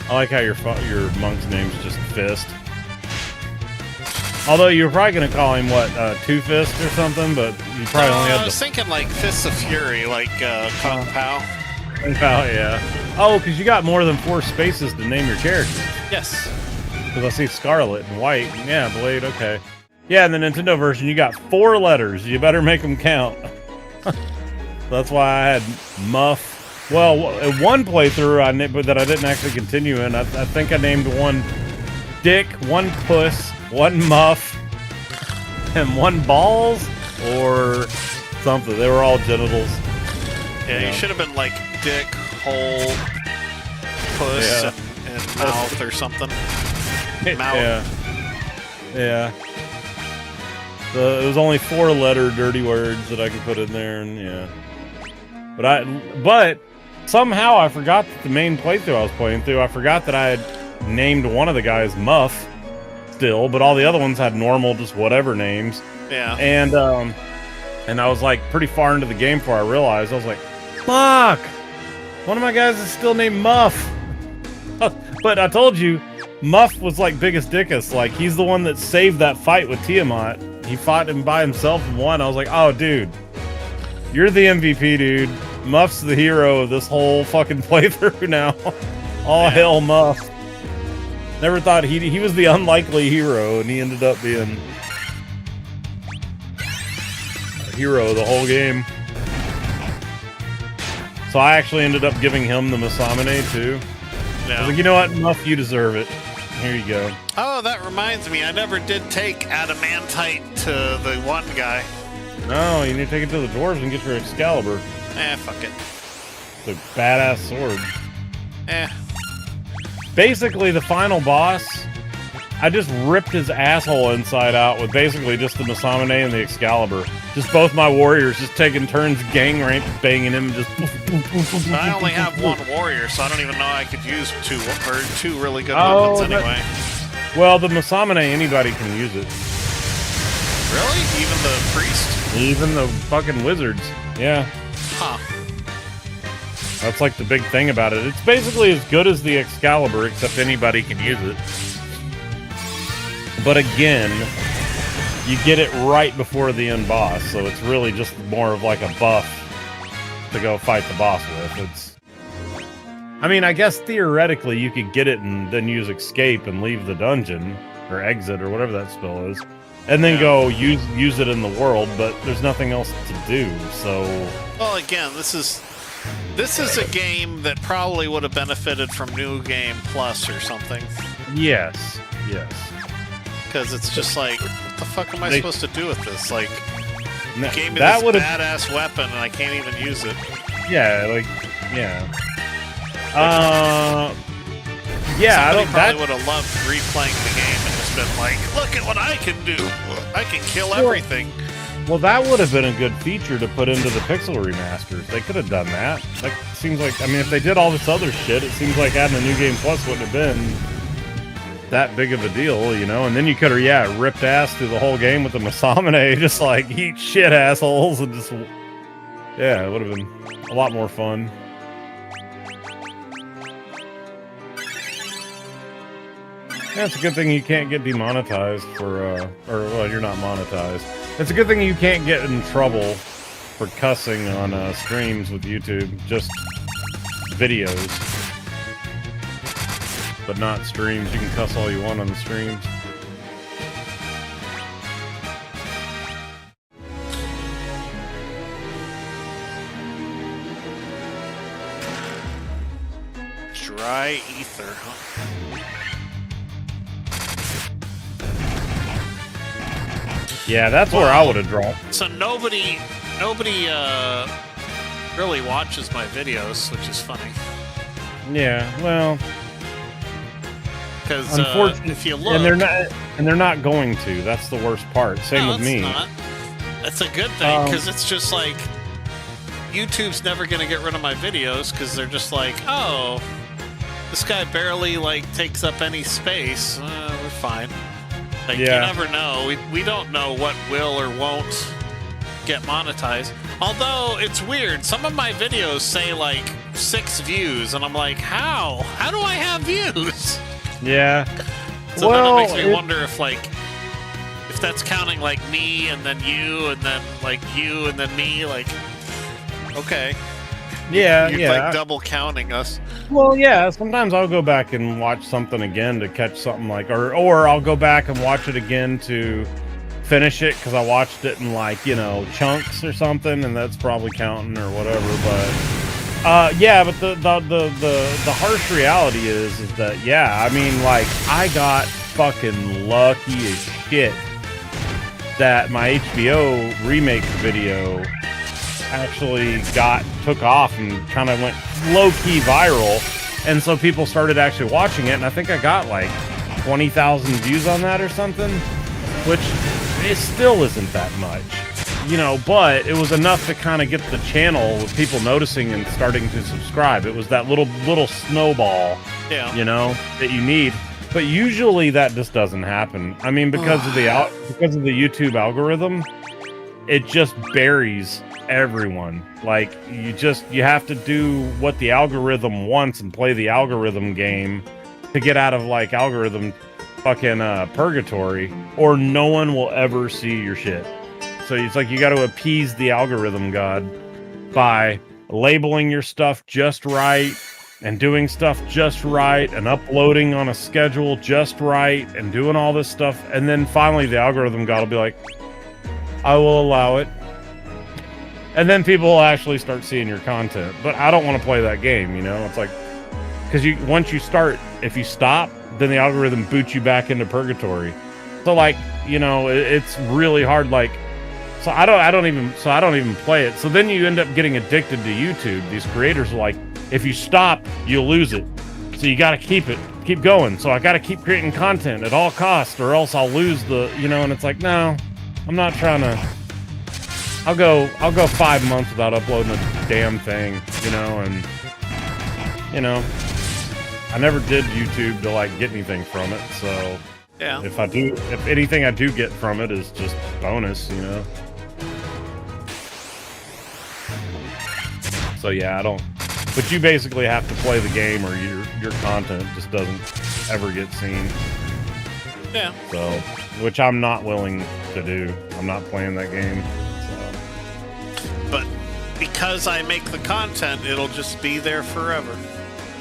I like how your monk's name's just Fist. Although you're probably gonna call him what, Two Fist or something, but you probably only have I was thinking like Fists of Fury, like Kung Pao. Kung Pao, yeah. Oh, because you got more than 4 spaces to name your characters. Yes. Because I see Scarlet and White. Yeah, Blade. Okay. Yeah, in the Nintendo version, you got 4 letters. You better make them count. That's why I had Muff. Well, one playthrough that I didn't actually continue in, I think I named one Dick, one Puss, one Muff, and one Balls, or something. They were all genitals. Yeah, you should have been like Dick, Hole, Puss, and Mouth or something. Mouth. Yeah. So it was only 4-letter dirty words that I could put in there, and yeah. But somehow I forgot that the main playthrough I was playing through, I forgot that I had named one of the guys Muff still, but all the other ones had normal, just whatever names. Yeah. And I was like pretty far into the game before I realized, I was like, fuck! One of my guys is still named Muff. But I told you, Muff was like biggest dickus. Like, he's the one that saved that fight with Tiamat. He fought him by himself and won. I was like, oh, dude, you're the MVP, dude. Muff's the hero of this whole fucking playthrough now. All hell Muff. Never thought he was the unlikely hero, and he ended up being a hero of the whole game. So I actually ended up giving him the Masamune too. Yeah. I was like, you know what, Muff, you deserve it. Here you go. Oh, that reminds me, I never did take Adamantite to the one guy. No, you need to take it to the dwarves and get your Excalibur. Fuck it. It's a badass sword. Basically, the final boss, I just ripped his asshole inside out with basically just the Masamune and the Excalibur. Just both my warriors just taking turns gang rank banging him and just... I only have one warrior, so I don't even know I could use two really good weapons anyway. Well, the Masamune, anybody can use it. Really? Even the priest? Even the fucking wizards. Yeah. Huh. That's like the big thing about it. It's basically as good as the Excalibur, except anybody can use it. But again, you get it right before the end boss, so it's really just more of like a buff to go fight the boss with. I mean, I guess theoretically you could get it and then use escape and leave the dungeon, or exit, or whatever that spell is, and then go use it in the world, but there's nothing else to do, so... Well, again, this is a game that probably would have benefited from New Game Plus or something. Yes. Because it's just like, what the fuck am I supposed to do with this? Like, you gave me that this badass weapon and I can't even use it. Yeah, like, yeah. Yeah, Probably would have loved replaying the game and just been like, look at what I can do. I can kill everything. Well, that would have been a good feature to put into the Pixel remasters. They could have done that. Like, seems like, I mean, if they did all this other shit, it seems like adding a New Game Plus wouldn't have been that big of a deal, you know? And then you could have, ripped ass through the whole game with the Masamune, just like, eat shit, assholes, and just... Yeah, it would have been a lot more fun. Yeah, it's a good thing you can't get demonetized for, well, you're not monetized. It's a good thing you can't get in trouble for cussing on streams with YouTube, just videos. But not streams. You can cuss all you want on the streams. Dry ether, huh? Yeah, that's where I would have dropped. So nobody really watches my videos, which is funny. Yeah, well, because if you look, and they're not going to. That's the worst part. Same with me. That's a good thing because it's just like YouTube's never going to get rid of my videos because they're just like, oh, this guy barely like takes up any space. We're fine. Like, you never know. We don't know what will or won't get monetized. Although, it's weird. Some of my videos say, like, 6 views, and I'm like, how? How do I have views? Yeah. So then it makes me wonder if, like, if that's counting, like, me, and then you, and then, like, you, and then me, like, okay. Yeah, You're like double counting us. Well, yeah, sometimes I'll go back and watch something again to catch something like, or I'll go back and watch it again to finish it because I watched it in like, you know, chunks or something, and that's probably counting or whatever. But yeah, but the harsh reality is that I mean, like, I got fucking lucky as shit that my HBO remake video actually took off and kind of went low-key viral, and so people started actually watching it, and I think I got like 20,000 views on that or something, which it still isn't that much, you know, but it was enough to kind of get the channel with people noticing and starting to subscribe. It was that little snowball, you know, that you need. But usually that just doesn't happen. I mean, because of the YouTube algorithm, it just buries everyone. Like, you have to do what the algorithm wants and play the algorithm game to get out of like algorithm fucking purgatory, or no one will ever see your shit. So it's like you got to appease the algorithm god by labeling your stuff just right and doing stuff just right and uploading on a schedule just right and doing all this stuff, and then finally the algorithm god will be like, I will allow it. And then people will actually start seeing your content. But I don't want to play that game, you know? It's like, because once you start, if you stop, then the algorithm boots you back into purgatory. So like, you know, it's really hard. Like, so I don't even play it. So then you end up getting addicted to YouTube. These creators are like, if you stop, you'll lose it. So you got to keep going. So I got to keep creating content at all costs, or else I'll lose the, you know. And it's like, no, I'm not trying to. I'll go 5 months without uploading a damn thing, you know, and, you know, I never did YouTube to, like, get anything from it, so Yeah. If anything I do get from it is just bonus, you know. So yeah, I don't. But you basically have to play the game, or your content just doesn't ever get seen. Yeah. So, which I'm not willing to do. I'm not playing that game. So. But because I make the content, it'll just be there forever.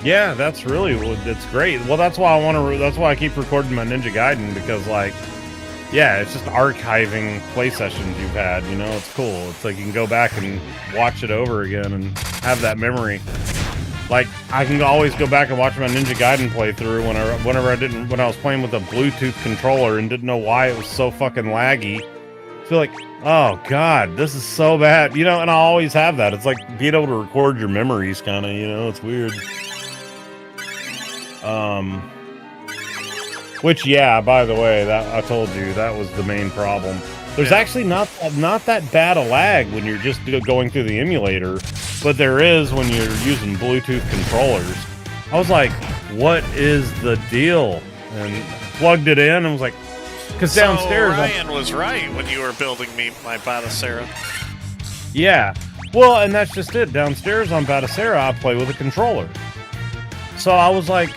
Yeah, that's really it's great. Well, that's why I want to. That's why I keep recording my Ninja Gaiden, because like, yeah, it's just archiving play sessions you've had. You know, it's cool. It's like you can go back and watch it over again and have that memory. Like I can always go back and watch my Ninja Gaiden playthrough when I was playing with a Bluetooth controller and didn't know why it was so fucking laggy. I feel like, oh god, this is so bad, you know. And I always have that. It's like being able to record your memories, kind of. You know, it's weird. Which, yeah, by the way, that I told you that was the main problem. There's actually not that bad a lag when you're just going through the emulator, but there is when you're using Bluetooth controllers. I was like, what is the deal? And plugged it in and was like, because downstairs... So Ryan was right when you were building me my Batacera. Yeah. Well, and that's just it. Downstairs on Batacera, I play with a controller. So I was like...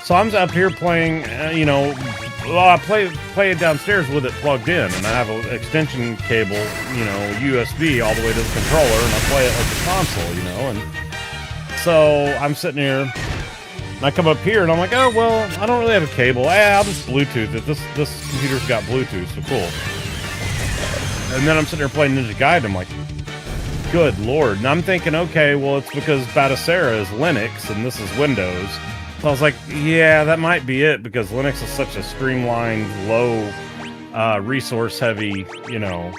So I'm up here playing, you know, well, I play it downstairs with it plugged in, and I have an extension cable, you know, USB all the way to the controller, and I play it like a console, you know. And so I'm sitting here, and I come up here, and I'm like, oh well, I don't really have a cable. I'll just Bluetooth it. This computer's got Bluetooth, so cool. And then I'm sitting here playing Ninja Gaiden. I'm like, good lord. And I'm thinking, okay, well, it's because Batacera is Linux and this is Windows. So I was like, yeah, that might be it, because Linux is such a streamlined, low, resource-heavy, you know,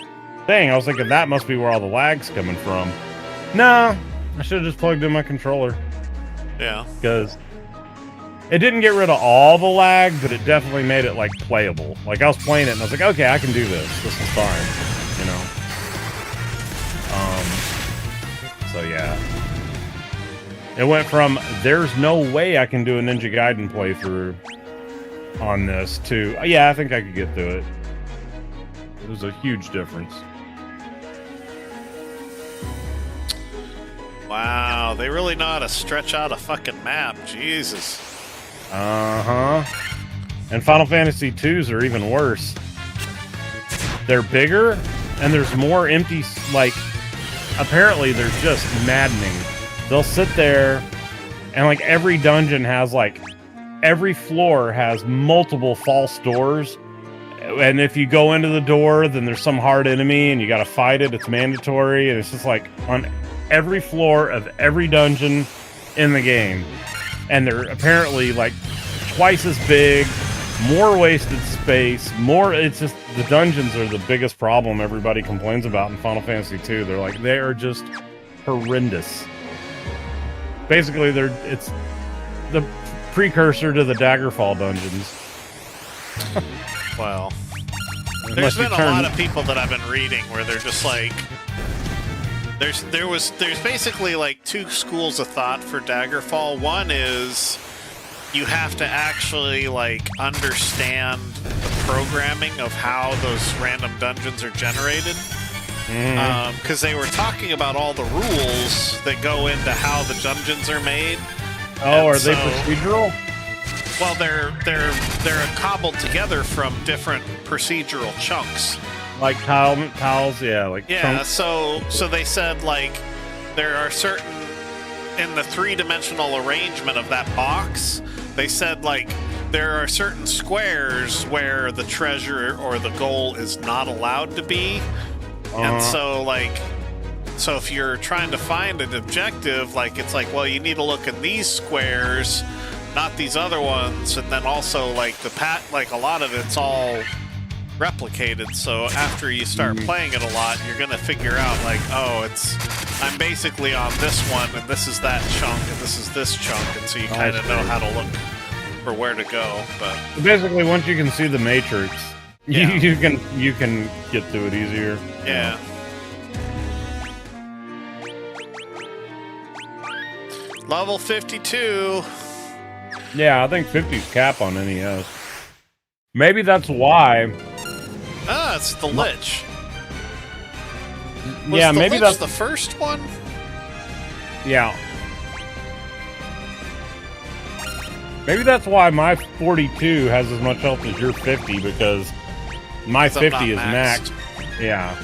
thing. I was thinking that must be where all the lag's coming from. Nah, I should have just plugged in my controller. Yeah. Because it didn't get rid of all the lag, but it definitely made it, like, playable. Like, I was playing it, and I was like, okay, I can do this. This is fine, you know? So, yeah. It went from, there's no way I can do a Ninja Gaiden playthrough on this, to, yeah, I think I could get through it. It was a huge difference. Wow, they really know how to stretch out a fucking map. Jesus. Uh-huh. And Final Fantasy 2s are even worse. They're bigger, and there's more empty, like, apparently they're just maddening. They'll sit there, and like every dungeon has like, every floor has multiple false doors. And if you go into the door, then there's some hard enemy and you gotta fight it. It's mandatory. And it's just like on every floor of every dungeon in the game. And they're apparently like twice as big, more wasted space, more. It's just, the dungeons are the biggest problem everybody complains about in Final Fantasy 2. They're like, they are just horrendous. Basically, it's the precursor to the Daggerfall dungeons. Well, there's been a lot of people that I've been reading where they're just like, there's basically like two schools of thought for Daggerfall. One is you have to actually like understand the programming of how those random dungeons are generated. Because they were talking about all the rules that go into how the dungeons are made. Oh, are they procedural? Well, they're cobbled together from different procedural chunks. Like tiles, yeah, like chunks. So they said like there are certain, in the three-dimensional arrangement of that box, they said like there are certain squares where the treasure or the goal is not allowed to be. And so, like, so if you're trying to find an objective, like, it's like, well, you need to look in these squares, not these other ones, and then also, like, like, a lot of it's all replicated, so after you start playing it a lot, you're gonna figure out, like, oh, I'm basically on this one, and this is that chunk, and this is this chunk, and so you kind of know how to look for where to go, but... Basically, once you can see the matrix... Yeah. You can get through it easier. Yeah. Level 52. Yeah, I think 50's cap on NES. Maybe that's why. Ah, it's the Lich. Yeah, maybe Lich that's the first one. Yeah. Maybe that's why my 42 has as much health as your 50, because my 50 is maxed. Yeah.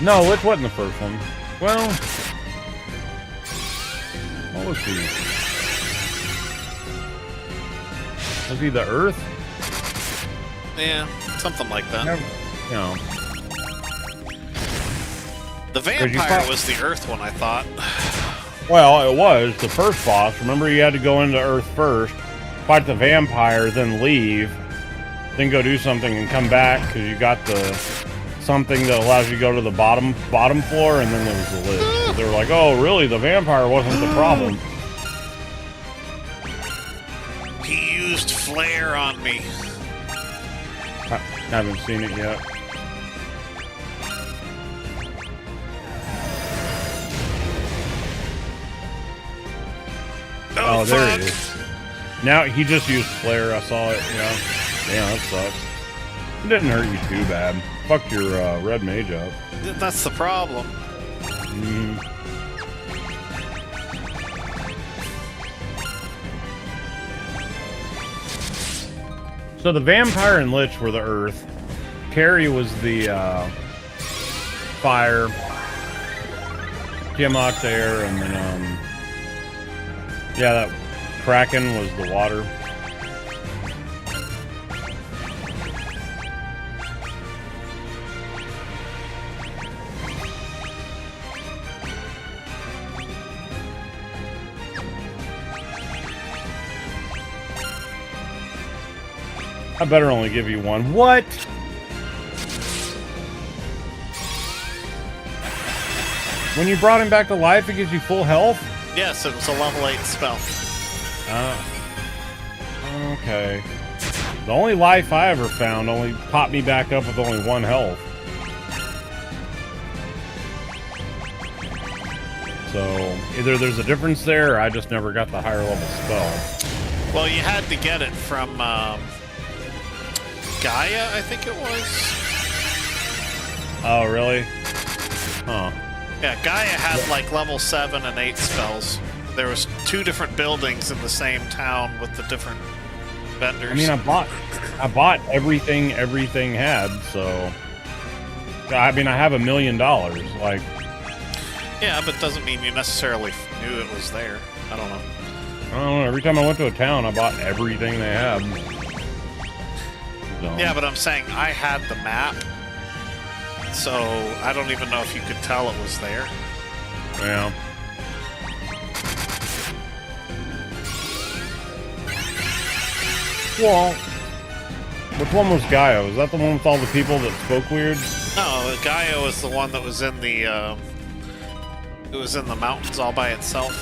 No, Lich wasn't the first one. Well, what was he? Was he the Earth? Yeah, something like that. Never, you know. The vampire was the Earth one, I thought. Well, it was the first boss. Remember, you had to go into Earth first, fight the vampire, then leave, then go do something and come back because you got the something that allows you to go to the bottom floor, and then there was the Lich. They were like, "Oh, really? The vampire wasn't the problem." He used flare on me. I haven't seen it yet. Oh, there he is. Now he just used flare. I saw it. Yeah. Damn, that sucks. It didn't hurt you too bad. Fucked your red mage up. That's the problem. So the vampire and Lich were the earth. Carrie was the fire. Tiamat's air, and then yeah, that Kraken was the water. I better only give you one. What? When you brought him back to life, it gives you full health? Yes, it was a level 8 spell. Okay. The only life I ever found only popped me back up with only 1 health. So, either there's a difference there, or I just never got the higher level spell. Well, you had to get it from Gaia, I think it was. Oh, really? Huh. Yeah, Gaia had like level 7 and 8 spells. There was 2 different buildings in the same town with the different vendors. I mean, I bought everything had, so I mean, I have $1 million, like. Yeah, but doesn't mean you necessarily knew it was there. I don't know. I don't know, every time I went to a town, I bought everything they had. So. Yeah, but I'm saying I had the map, so I don't even know if you could tell it was there. Yeah. Well, which one was Gaia? Was that the one with all the people that spoke weird? No, Gaia was the one that was in the it was in the mountains all by itself.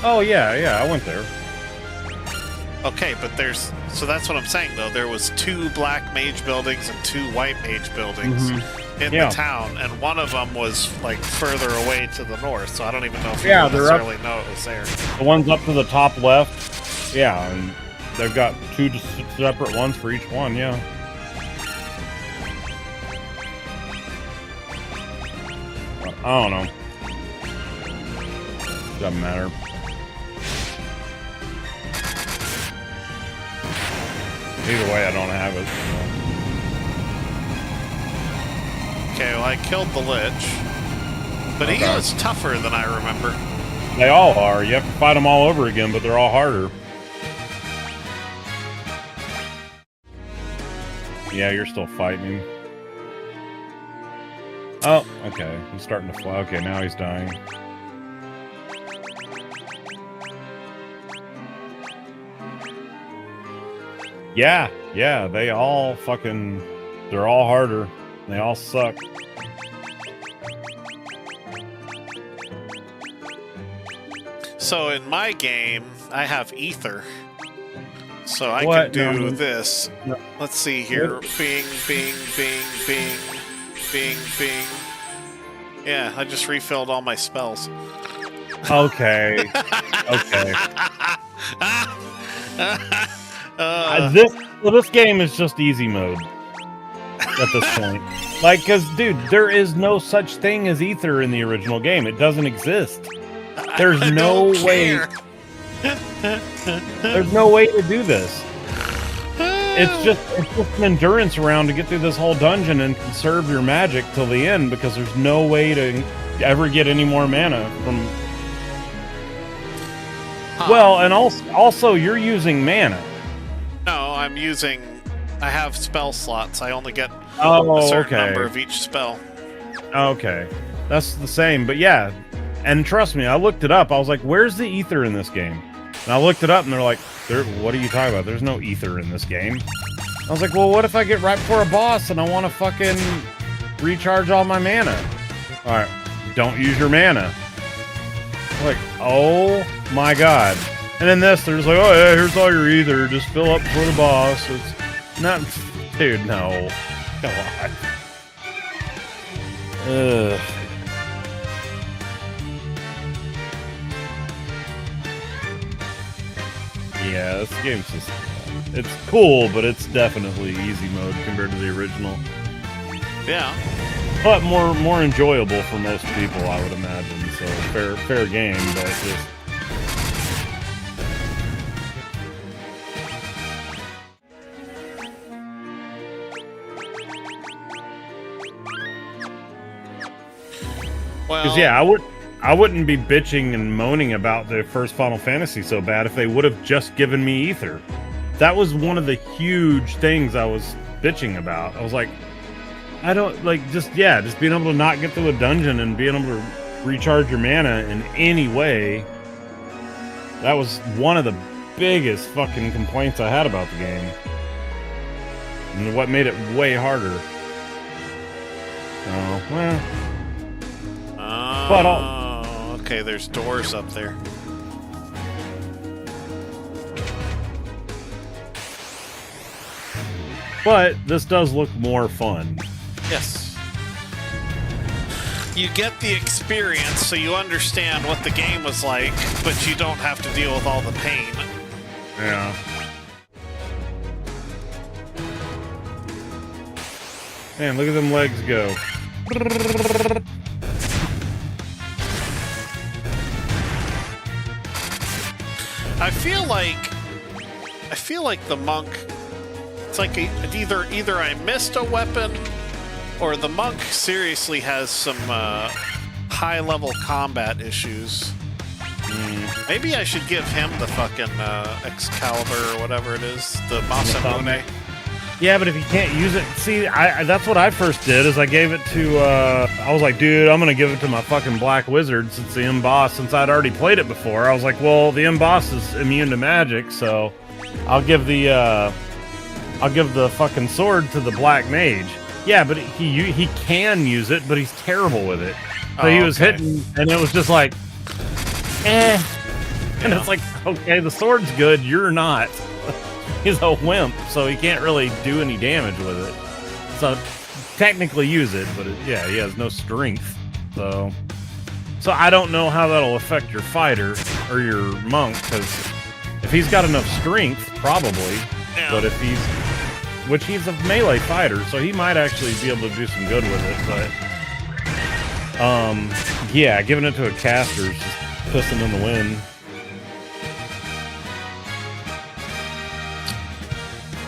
Oh yeah, I went there. Okay, but so that's what I'm saying though. There was 2 black mage buildings and 2 white mage buildings in the town, and one of them was like further away to the north. So I don't even know if you necessarily know it was there. The one's up to the top left. Yeah, and they've got 2 separate ones for each one. Yeah. I don't know. Doesn't matter. Either way, I don't have it. So. Okay, well, I killed the Lich, but he was tougher than I remember. They all are. You have to fight them all over again, but they're all harder. Yeah, you're still fighting him. Oh, okay. He's starting to fly. Okay, now he's dying. Yeah, they all fucking... They're all harder. They all suck. So in my game, I have Ether. So I can do this. No. Let's see here. What? Bing, bing, bing, bing, bing, bing. Yeah, I just refilled all my spells. Okay. Okay. This game is just easy mode at this point. Like, because, dude, there is no such thing as ether in the original game. It doesn't exist. There's no way. There's no way to do this. It's just an endurance round to get through this whole dungeon and conserve your magic till the end, because there's no way to ever get any more mana from. Well, and also you're using mana. No, I have spell slots. I only get a certain number of each spell. Okay. That's the same, but yeah. And trust me, I looked it up. I was like, where's the ether in this game? And I looked it up, and they're like, what are you talking about? There's no ether in this game. I was like, well, what if I get right before a boss and I want to fucking recharge all my mana? All right, don't use your mana. I'm like, oh my god. And in this, they're just like, oh yeah, here's all your ether. Just fill up for the boss. It's not, dude, no. Come on. Ugh. Yeah, this game's just, it's cool, but it's definitely easy mode compared to the original. Yeah. But more enjoyable for most people, I would imagine. So fair game, but just. Because yeah, I wouldn't be bitching and moaning about the first Final Fantasy so bad if they would have just given me ether. That was one of the huge things I was bitching about. I was like, I don't like just being able to not get through a dungeon and being able to recharge your mana in any way. That was one of the biggest fucking complaints I had about the game. And what made it way harder. Oh, well. But okay, there's doors up there. But this does look more fun. Yes. You get the experience, so you understand what the game was like, but you don't have to deal with all the pain. Yeah. Man, look at them legs go. I feel like the monk. It's like either I missed a weapon, or the monk seriously has some high-level combat issues. Maybe I should give him the fucking Excalibur or whatever it is, the Masamune. Yeah, but if you can't use it, see, that's what I first did. Is I gave it to. I was like, dude, I'm gonna give it to my fucking Black Wizard since the M-Boss. Since I'd already played it before, I was like, well, the M-Boss is immune to magic, so I'll give the fucking sword to the Black Mage. Yeah, but he can use it, but he's terrible with it. So he was hitting, and it was just like, eh. And it's like, okay, the sword's good, you're not. He's a wimp, so he can't really do any damage with it. So technically use it, but he has no strength. So I don't know how that'll affect your fighter or your monk, because if he's got enough strength, probably. Yeah. But if he's a melee fighter, so he might actually be able to do some good with it. But giving it to a caster is just pissing in the wind.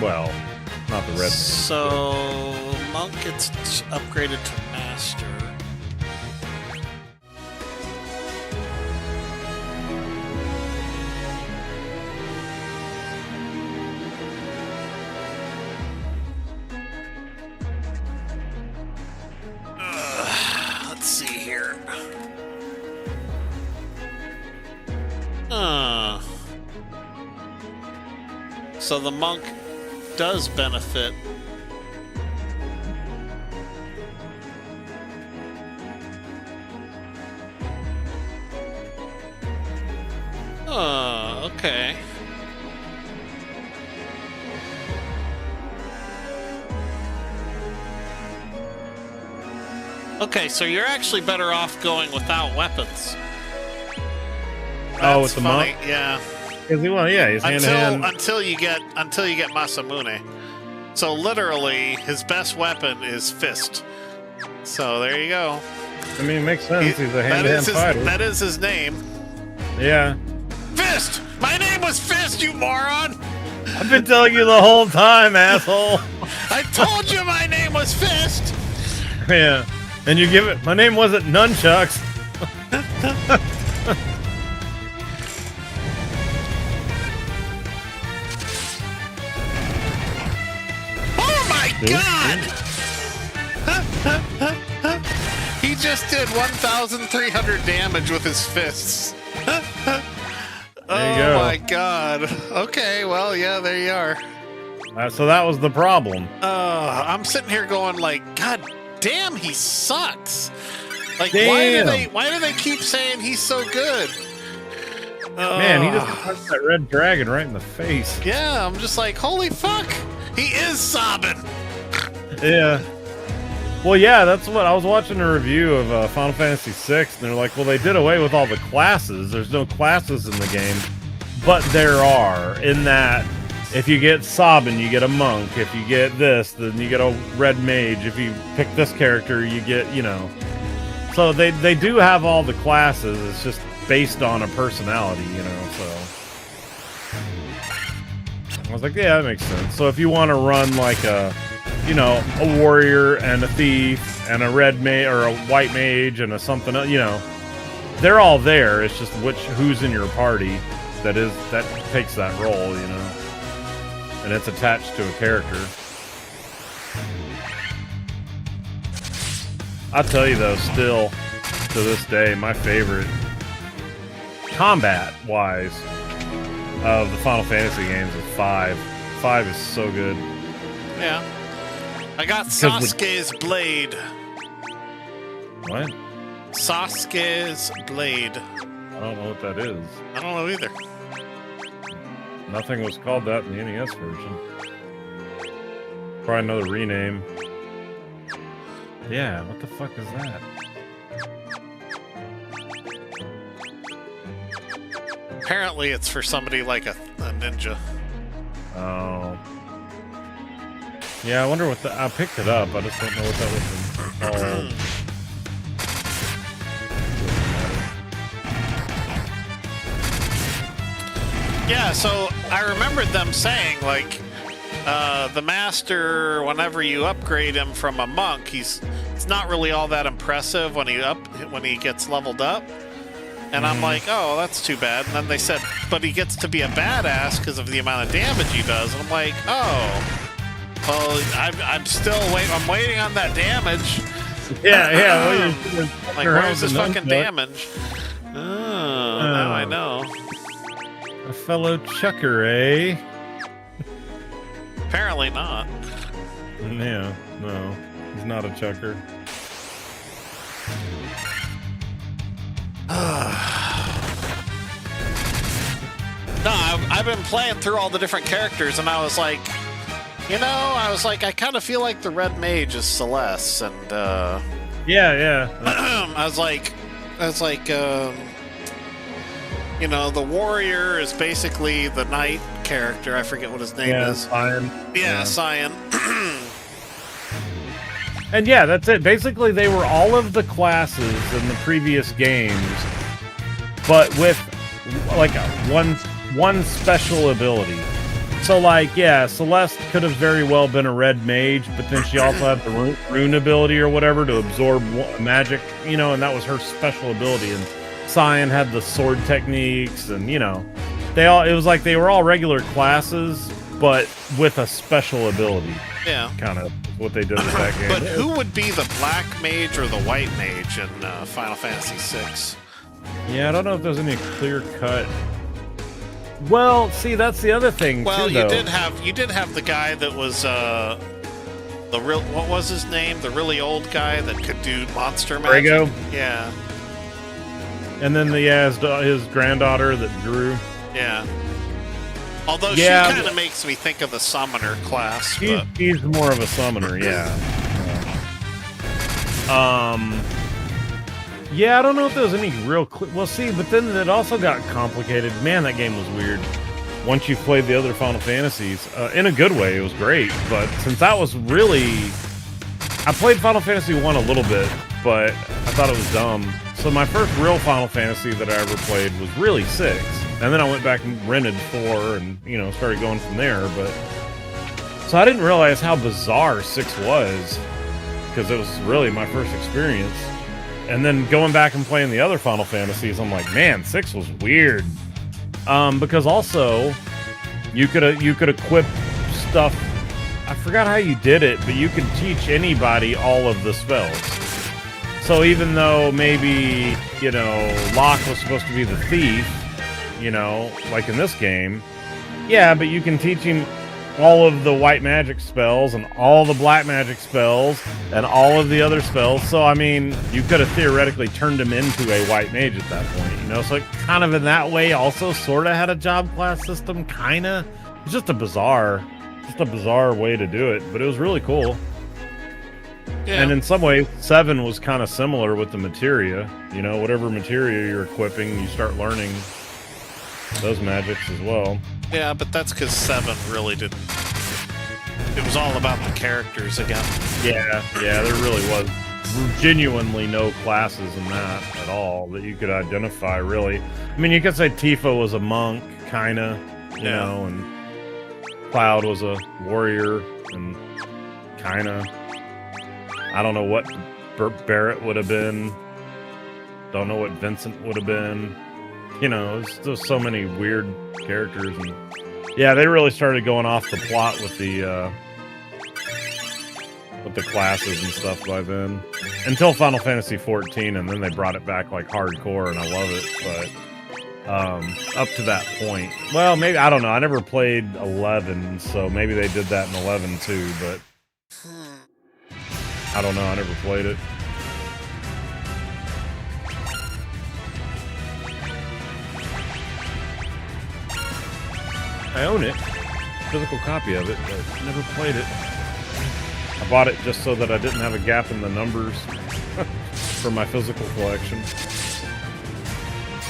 Well, not the red. So, monk gets upgraded to master. Let's see here. So the monk does benefit. Okay. Okay, so you're actually better off going without weapons. With the monk? Yeah. Because he won, yeah, he's hand to hand. Until you get Masamune. So literally, his best weapon is fist. So there you go. I mean, it makes sense. He's a hand-to-hand fighter. That is his name. Yeah. Fist! My name was Fist, you moron! I've been telling you the whole time, asshole. I told you my name was Fist! Yeah. And you give it... My name wasn't Nunchucks. Oh my god! He just did 1,300 damage with his fists. Oh my god. Okay, well, yeah, there you are. So that was the problem. I'm sitting here going like, god damn, he sucks. Like, damn. why do they keep saying he's so good? Man, he just punched that red dragon right in the face. Yeah, I'm just like, holy fuck, he is sobbing. Yeah. Well, yeah, that's what I was watching a review of Final Fantasy VI, and they're like, well, they did away with all the classes. There's no classes in the game, but there are. In that, if you get Sabin, you get a monk. If you get this, then you get a red mage. If you pick this character, you get, you know. So they do have all the classes. It's just based on a personality, you know. So I was like, yeah, that makes sense. So if you want to run like a, you know, a warrior and a thief and a red mage or a white mage and a something, you know, they're all there. It's just who's in your party that takes that role, you know, and it's attached to a character. I'll tell you though, still to this day, my favorite combat-wise of the Final Fantasy games is 5. 5 is so good. Yeah. I got Sasuke's blade. What? Sasuke's blade. I don't know what that is. I don't know either. Nothing was called that in the NES version. Probably another rename. Yeah, what the fuck is that? Apparently it's for somebody like a ninja. Oh. Yeah, I wonder what I picked it up. I just don't know what that was called. Yeah, so I remembered them saying, like, the master, whenever you upgrade him from a monk, it's not really all that impressive when he gets leveled up. And I'm like, oh, that's too bad. And then they said, but he gets to be a badass because of the amount of damage he does. And I'm like, oh. Well, I'm still waiting. I'm waiting on that damage. Yeah. Like, where's this fucking damage? Oh, now I know. A fellow chucker, eh? Apparently not. Yeah, no. He's not a chucker. No, I've been playing through all the different characters, and I was like, I kind of feel like the red mage is Celeste, and yeah. I was like, the warrior is basically the knight character. I forget what his name is. Cyan. Yeah, Cyan. And yeah, that's it. Basically, they were all of the classes in the previous games, but with like one special ability. So, like, yeah, Celeste could have very well been a red mage, but then she also had the rune ability or whatever to absorb magic, and that was her special ability. And Cyan had the sword techniques, and it was like they were all regular classes, but with a special ability. Yeah, kind of what they did with that game. But who would be the black mage or the white mage in Final Fantasy VI? Yeah, I don't know if there's any clear cut. Well, see, that's the other thing. Well, too, you did have the guy that was what was his name? The really old guy that could do monster magic. Brago? Yeah. And then his granddaughter that drew. Yeah. Although she kind of makes me think of the summoner class. He's more of a summoner, yeah. Yeah, I don't know if there was any real... Well, see, but then it also got complicated. Man, that game was weird. Once you played the other Final Fantasies, in a good way, it was great. But since that was really... I played Final Fantasy 1 a little bit, but I thought it was dumb. So my first real Final Fantasy that I ever played was really 6. And then I went back and rented 4 and, you know, started going from there. But so I didn't realize how bizarre 6 was, because it was really my first experience. And then going back and playing the other Final Fantasies, I'm like, man, 6 was weird. Because also, you could equip stuff. I forgot how you did it, but you could teach anybody all of the spells. So even though maybe, you know, Locke was supposed to be the thief, you know, like in this game, yeah, but you can teach him all of the white magic spells and all the black magic spells and all of the other spells. So, I mean, you could have theoretically turned him into a white mage at that point, you know? So it kind of in that way also sort of had a job class system, kind of. It's just a bizarre way to do it, but it was really cool. Yeah. And in some ways, 7 was kind of similar with the materia. You know, whatever materia you're equipping, you start learning those magics as well. Yeah, but that's because 7 really didn't... It was all about the characters again. Yeah, there really was genuinely no classes in that at all that you could identify, really. I mean, you could say Tifa was a monk, kind of, you know, and Cloud was a warrior, and kind of... I don't know what Barrett would have been. Don't know what Vincent would have been. You know, there's so many weird characters, and yeah, they really started going off the plot with the classes and stuff by then. Until Final Fantasy 14, and then they brought it back like hardcore, and I love it. But up to that point, well, maybe I don't know. I never played 11, so maybe they did that in 11 too. But I don't know. I never played it. I own it, physical copy of it, but never played it. I bought it just so that I didn't have a gap in the numbers for my physical collection.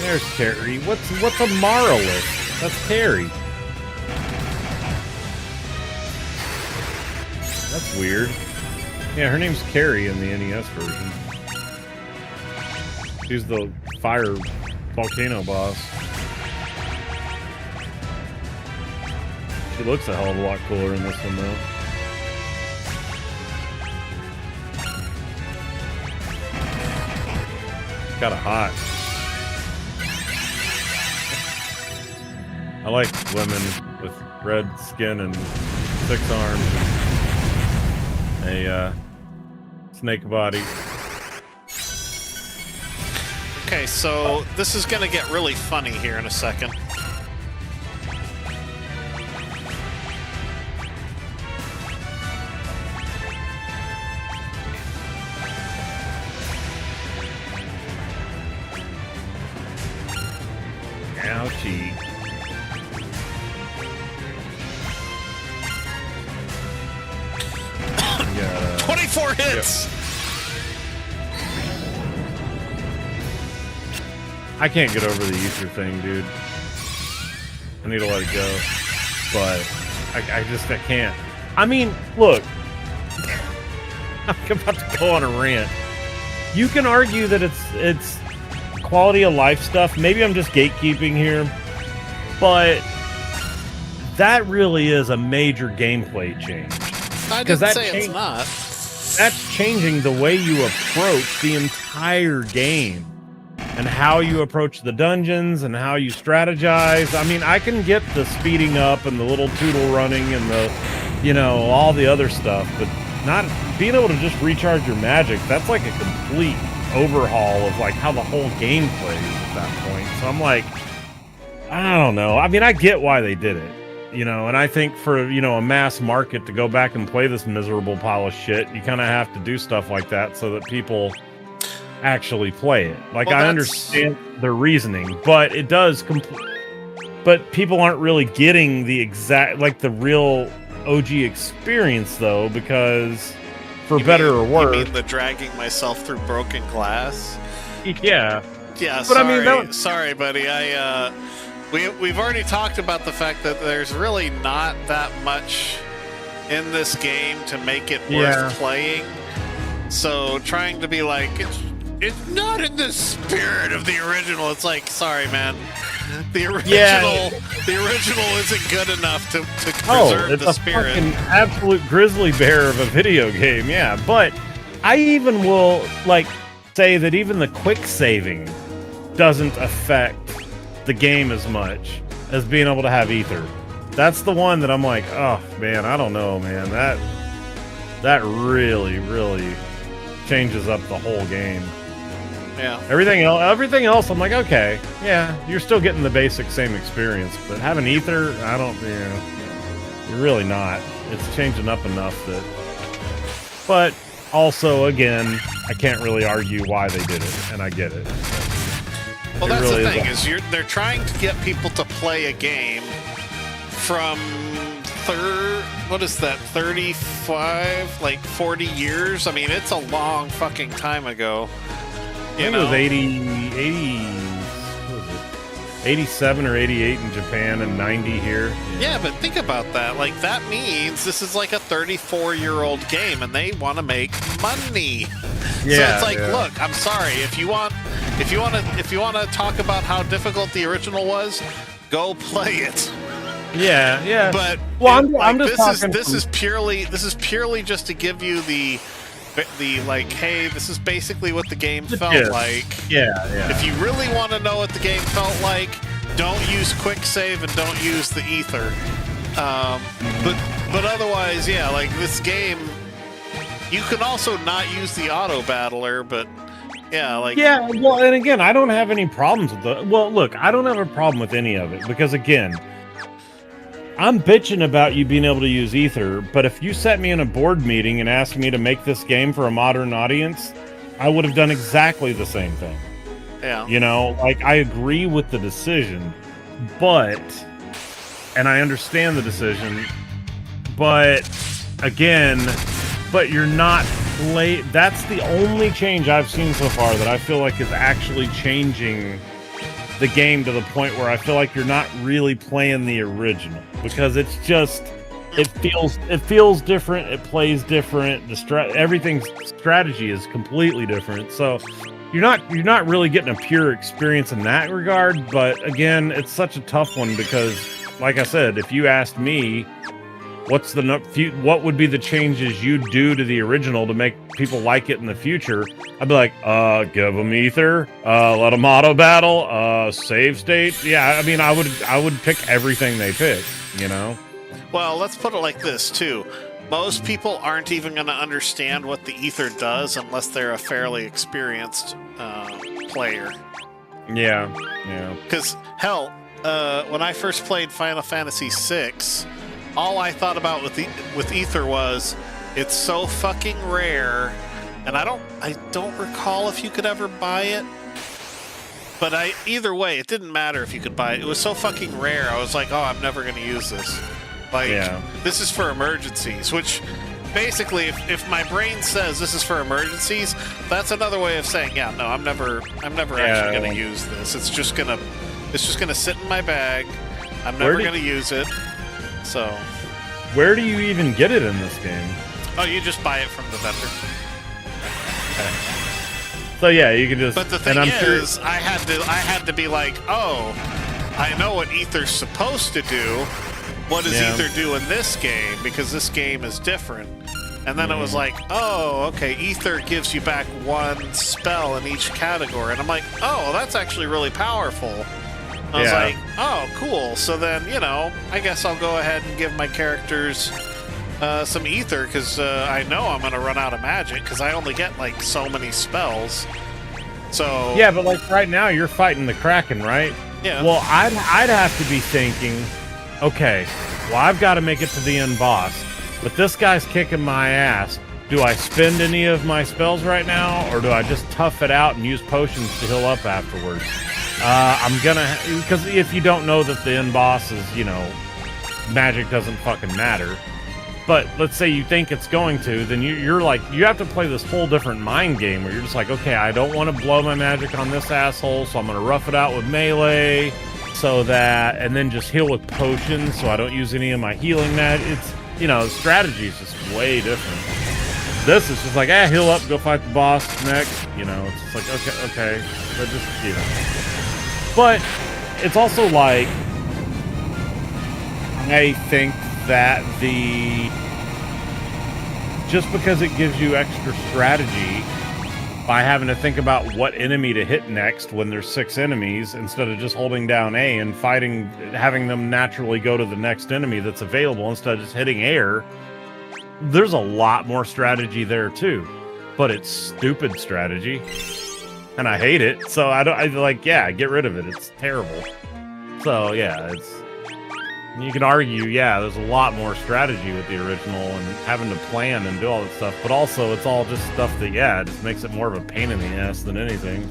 There's Carrie. What's a Marlith? That's Carrie. That's weird. Yeah, her name's Carrie in the NES version. She's the fire volcano boss. She looks a hell of a lot cooler in this one, though. Kinda hot. I like women with red skin and 6 arms and a snake body. Okay, so this is gonna get really funny here in a second. Ouchie. Yeah. 24 hits! Yep. I can't get over the ether thing, dude. I need to let it go. But I can't. I mean, look. I'm about to go on a rant. You can argue that it's quality of life stuff. Maybe I'm just gatekeeping here, but that really is a major gameplay change. I didn't say it's not. That's changing the way you approach the entire game and how you approach the dungeons and how you strategize. I mean, I can get the speeding up and the little tootle running and the, you know, all the other stuff, but not being able to just recharge your magic. That's like a complete overhaul of like how the whole game plays at that point. So I'm like, I don't know. I mean, I get why they did it, you know, and I think for, you know, a mass market to go back and play this miserable pile of shit, you kind of have to do stuff like that so that people actually play it. Like, well, I understand their reasoning, but it does but people aren't really getting the exact, like the real OG experience though, because for better or worse. You mean the dragging myself through broken glass? Yeah. Yeah, But sorry, I mean, sorry, buddy. We've already talked about the fact that there's really not that much in this game to make it worth playing. So trying to be like it's not in the spirit of the original. It's like, sorry, man. The original isn't good enough to preserve it's the a spirit. fucking absolute grizzly bear of a video game. Yeah, but I even will like say that even the quick saving doesn't affect the game as much as being able to have ether. That's the one that I'm like, oh man, I don't know, man. That really changes up the whole game. Yeah. Everything else, I'm like, okay, yeah, you're still getting the basic same experience, but having ether, I don't, you're really not. It's changing up enough that. But also, again, I can't really argue why they did it, and I get it. Well, that's really the thing is they're trying to get people to play a game from 35, like 40 years. I mean, it's a long fucking time ago. I think it was 87 or 88 in Japan and 90 here. Yeah, but think about that. Like, that means this is like a 34-year-old game, and they want to make money. Yeah, so it's like, look, I'm sorry. If you want to talk about how difficult the original was, go play it. Yeah. But I'm just talking. This is purely just to give you the like, hey, this is basically what the game felt like. Yeah. If you really want to know what the game felt like, don't use quick save and don't use the ether. But otherwise, yeah, like this game, you can also not use the auto battler, but yeah, like well, and again, I don't have any problems with look, I don't have a problem with any of it because again, I'm bitching about you being able to use ether, but if you set me in a board meeting and asked me to make this game for a modern audience, I would have done exactly the same thing. Yeah. You know, like, I agree with the decision, and I understand the decision, but again, you're not that's the only change I've seen so far that I feel like is actually changing the game to the point where I feel like you're not really playing the original because it's just it feels different, it plays different, everything's strategy is completely different. So you're not really getting a pure experience in that regard, but again, it's such a tough one because like I said, if you asked me what would be the changes you'd do to the original to make people like it in the future, I'd be like, give them ether, let them auto battle, save state. Yeah, I mean, I would pick everything they pick, you know? Well, let's put it like this, too. Most people aren't even going to understand what the ether does unless they're a fairly experienced player. Yeah. Because, hell, when I first played Final Fantasy VI, all I thought about with ether was it's so fucking rare, and I don't recall if you could ever buy it. But either way, it didn't matter if you could buy it. It was so fucking rare. I was like, oh, I'm never going to use this. Like, this is for emergencies. Which, basically, if my brain says this is for emergencies, that's another way of saying, yeah, no, I'm never actually going to use this. It's just gonna sit in my bag. I'm never going to use it. So, where do you even get it in this game? Oh, you just buy it from the vendor. Okay. So yeah, you can just. But the thing is, I had to be like, oh, I know what ether's supposed to do. What does ether do in this game? Because this game is different. And then it was like, oh, okay, ether gives you back one spell in each category. And I'm like, oh, that's actually really powerful. I was like, oh, cool. So then, I guess I'll go ahead and give my characters some ether because I know I'm going to run out of magic because I only get, like, so many spells. So... Yeah, but, like, right now you're fighting the Kraken, right? Yeah. Well, I'd have to be thinking, okay, well, I've got to make it to the end boss, but this guy's kicking my ass. Do I spend any of my spells right now, or do I just tough it out and use potions to heal up afterwards? I'm gonna, because if you don't know that the end boss is, magic doesn't fucking matter, But let's say you think it's going to, then you're like, you have to play this whole different mind game where you're just like, okay, I don't want to blow my magic on this asshole, so I'm going to rough it out with melee, so that, and then just heal with potions, so I don't use any of my healing magic. It's, you know, the strategy is just way different. This is just like, heal up, go fight the boss next. You know, it's just like, okay, but just, you know. But it's also like, I think that just because it gives you extra strategy by having to think about what enemy to hit next when there's 6 enemies instead of just holding down A and fighting, having them naturally go to the next enemy that's available instead of just hitting air, there's a lot more strategy there too. But it's stupid strategy and I hate it. So get rid of it. It's terrible. So yeah, you can argue, there's a lot more strategy with the original and having to plan and do all that stuff, but also it's all just stuff that, it just makes it more of a pain in the ass than anything.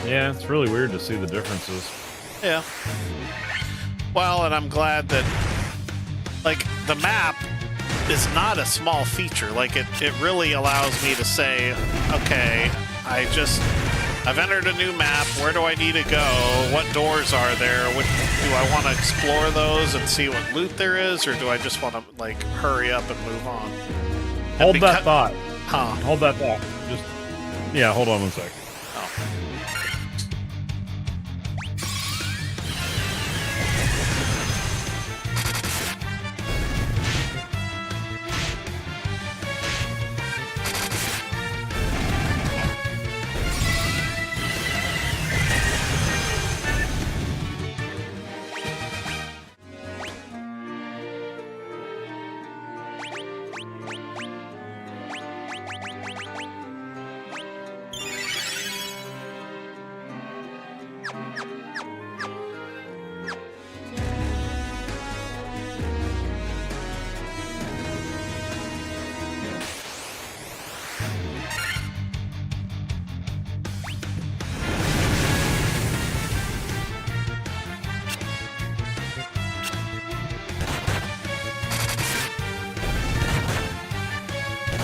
Yeah, it's really weird to see the differences. Yeah. Well, and I'm glad that, like, the map is not a small feature. Like, it really allows me to say, okay, I've entered a new map. Where do I need to go? What doors are there? Do I want to explore those and see what loot there is, or do I just want to, like, hurry up and move on? Hold that thought. Huh? Hold that thought. Just, hold on one sec. Oh.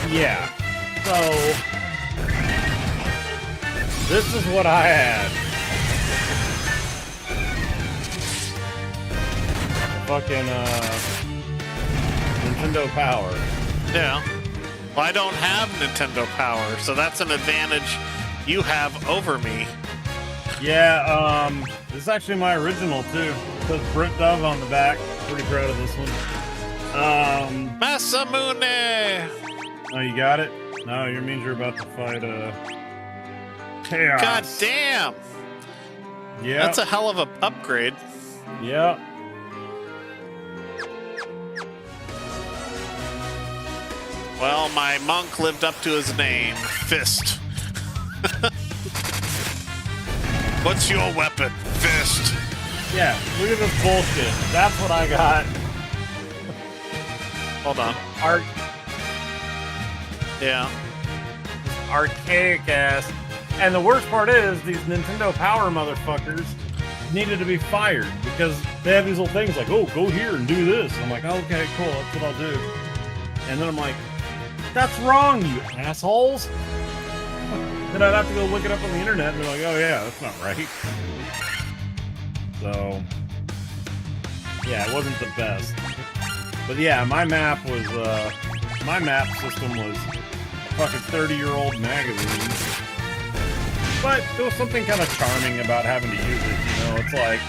Yeah, so this is what I had. Fucking Nintendo Power. Yeah. Well, I don't have Nintendo Power, so that's an advantage you have over me. Yeah, this is actually my original too. It says Brent Dove on the back. Pretty proud of this one. Masamune! Oh, you got it? No, you means you're about to fight Chaos. God damn! Yeah. That's a hell of an upgrade. Yeah. Well, my monk lived up to his name, Fist. What's your weapon? Fist. Yeah, look at this bullshit. That's what I got. Hold on. Yeah. Archaic ass. And the worst part is, these Nintendo Power motherfuckers needed to be fired because they have these little things like, oh, go here and do this. And I'm like, oh, okay, cool, that's what I'll do. And then I'm like, that's wrong, you assholes. Then I'd have to go look it up on the internet and be like, oh yeah, that's not right. So, yeah, it wasn't the best. But yeah, my map system was a fucking 30-year-old magazine. But there was something kind of charming about having to use it, you know? It's like,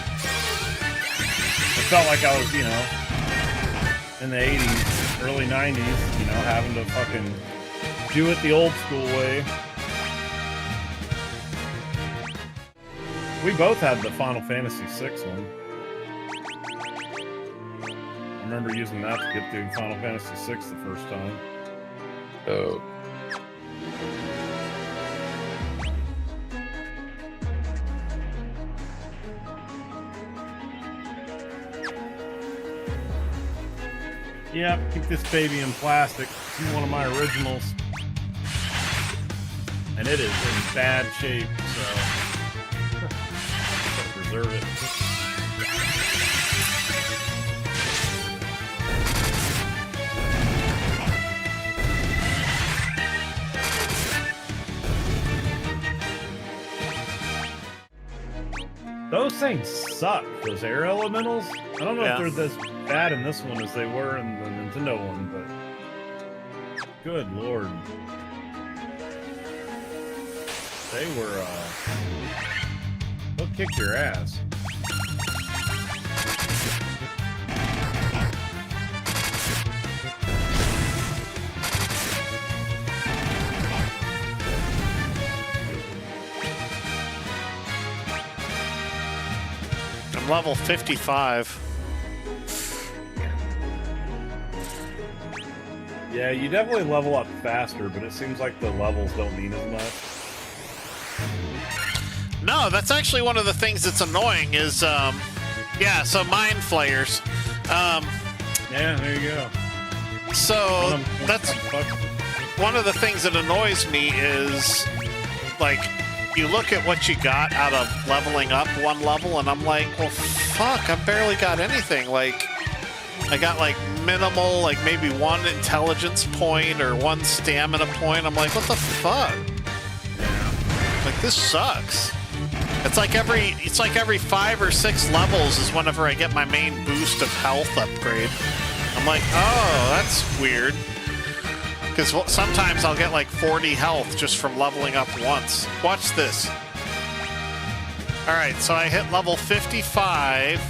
it felt like I was, you know, in the 80s, early 90s, you know, having to fucking do it the old school way. We both had the Final Fantasy VI one. I remember using that to get through Final Fantasy VI the first time. Oh. Yep, keep this baby in plastic. It's one of my originals. and it is in bad shape, so gotta preserve it. Those things suck, those air elementals. I don't know if they're as bad in this one as they were in the Nintendo one, but good lord. They were, they'll kick your ass. I'm level 55. Yeah, you definitely level up faster, but it seems like the levels don't mean as much. No, that's actually one of the things that's annoying is, yeah, so mind flayers. Yeah, there you go. So that's one of the things that annoys me is, like, you look at what you got out of leveling up one level, and I'm like, well, fuck, I barely got anything. Like, I got, like, minimal, like, maybe 1 intelligence point or 1 stamina point. I'm like, what the fuck? Like, this sucks. It's like every 5 or 6 levels is whenever I get my main boost of health upgrade. I'm like, oh, that's weird. Because sometimes I'll get like 40 health just from leveling up once. Watch this. Alright, so I hit level 55,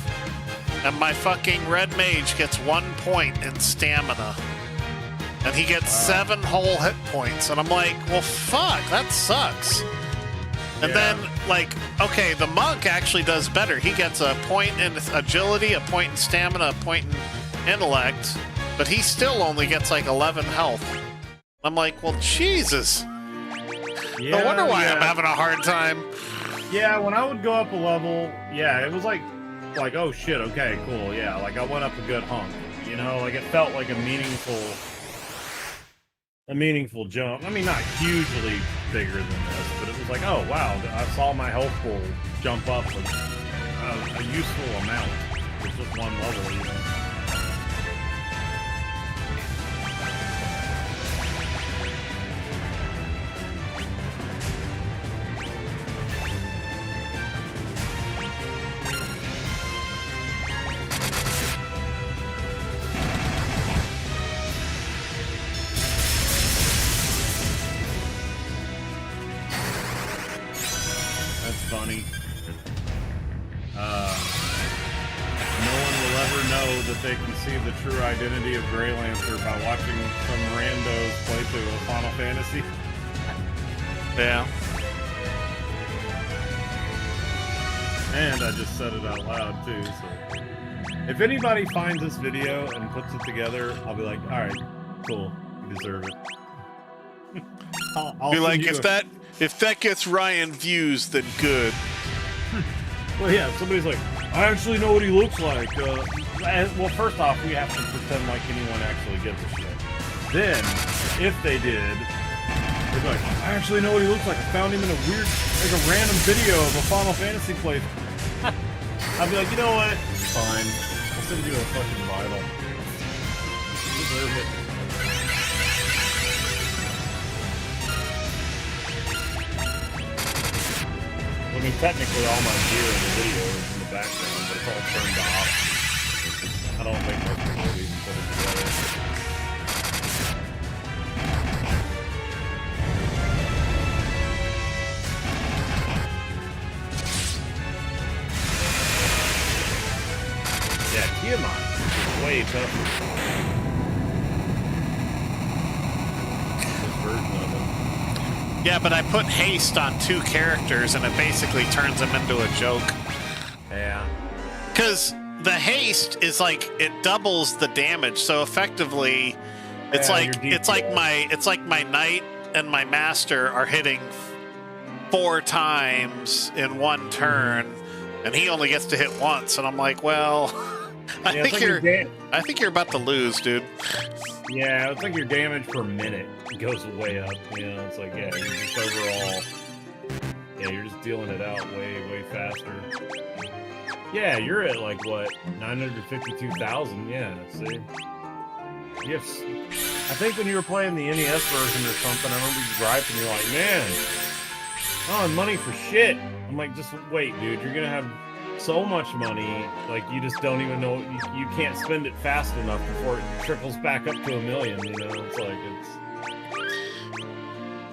and my fucking red mage gets 1 point in stamina. And he gets 7 whole hit points. And I'm like, well, fuck, that sucks. And then, like, okay, the monk actually does better. He gets a point in agility, a point in stamina, a point in intellect, but he still only gets like 11 health. I'm like, well, Jesus. No wonder why I'm having a hard time. Yeah, when I would go up a level, yeah, it was like, oh shit, okay, cool, yeah, like I went up a good hunk, you know, like it felt like a meaningful jump. I mean, not hugely bigger than this, but it was like, oh wow, I saw my health pool jump up a useful amount with just one level, you know. Funny. No one will ever know that they can see the true identity of Grey Lancer by watching some randos play through a Final Fantasy. Yeah. And I just said it out loud too, so if anybody finds this video and puts it together, I'll be like, alright, cool, you deserve it. I'll be like, if that gets Ryan views, then good. Well, yeah, somebody's like, I actually know what he looks like. Well, first off, we have to pretend like anyone actually gets a shit. Then, if they did, they'd be like, I actually know what he looks like. I found him in a weird, like a random video of a Final Fantasy playthrough. I'd be like, you know what? Fine. I'll send you a fucking vinyl. You deserve it. I mean, technically all my gear in the video is in the background, but it's all turned off. I don't think most people would even put it together. Yeah, Tiamat is way tougher. This version of it. Yeah, but I put haste on 2 characters, and it basically turns them into a joke. Yeah. Because the haste is like, it doubles the damage, so effectively, it's like my knight and my master are hitting 4 times in 1 turn, and he only gets to hit once, and I'm like, well, I think you're about to lose, dude. Yeah, it's like your damage per minute goes way up. You know, it's like, yeah, you're just overall. Yeah, you're just dealing it out way faster. Yeah, you're at like what, 952,000? Yeah, see. You have, I think when you were playing the NES version or something, I remember you griping. You're like, man, oh, money for shit. I'm like, just wait, dude. You're gonna have so much money, like you just don't even know. You can't spend it fast enough before it trickles back up to $1 million. You know, it's like it's.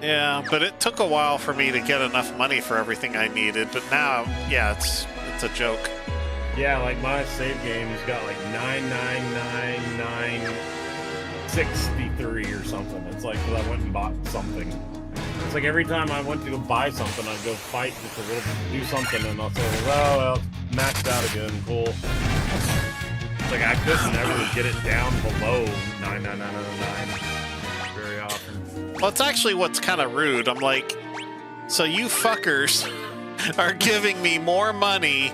Yeah, but it took a while for me to get enough money for everything I needed. But now, yeah, it's a joke. Yeah, like my save game's got like 999,963 or something. It's like, 'cause I went and bought something. It's like every time I went to go buy something, I'd go fight just a little bit, do something, and I'll say, well, it's maxed out again. Cool. It's like I couldn't ever get it down below 99999 very often. Well, it's actually what's kind of rude. I'm like, so you fuckers are giving me more money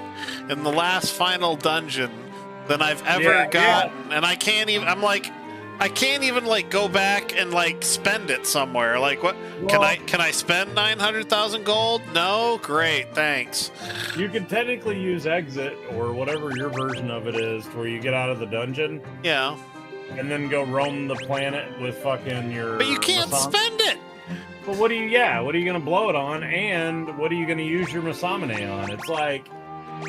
in the last final dungeon than I've ever gotten, and I can't even. I'm like, I can't even like go back and like spend it somewhere. Like, what? Well, can I spend 900,000 gold? No, great, thanks. You can technically use exit or whatever your version of it is, where you get out of the dungeon. Yeah. And then go roam the planet with fucking your. But you can't spend it. But what are you? Yeah, what are you gonna blow it on? And what are you gonna use your Masamune on? It's like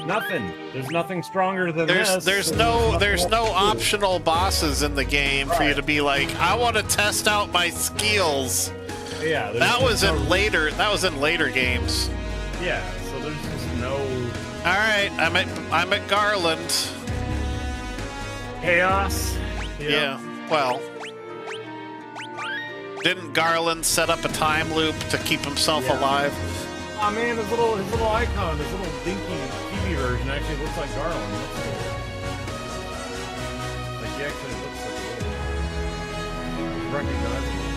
nothing. There's nothing stronger than this. There's no optional bosses in the game for you to be like, I want to test out my skills. Yeah, that was in later games. Yeah, so there's just no. All right, I'm at Garland. Chaos. Yeah. Well, didn't Garland set up a time loop to keep himself alive? Oh man, his little icon, his little dinky TV version actually looks like Garland. Like he actually looks like a little recognizable.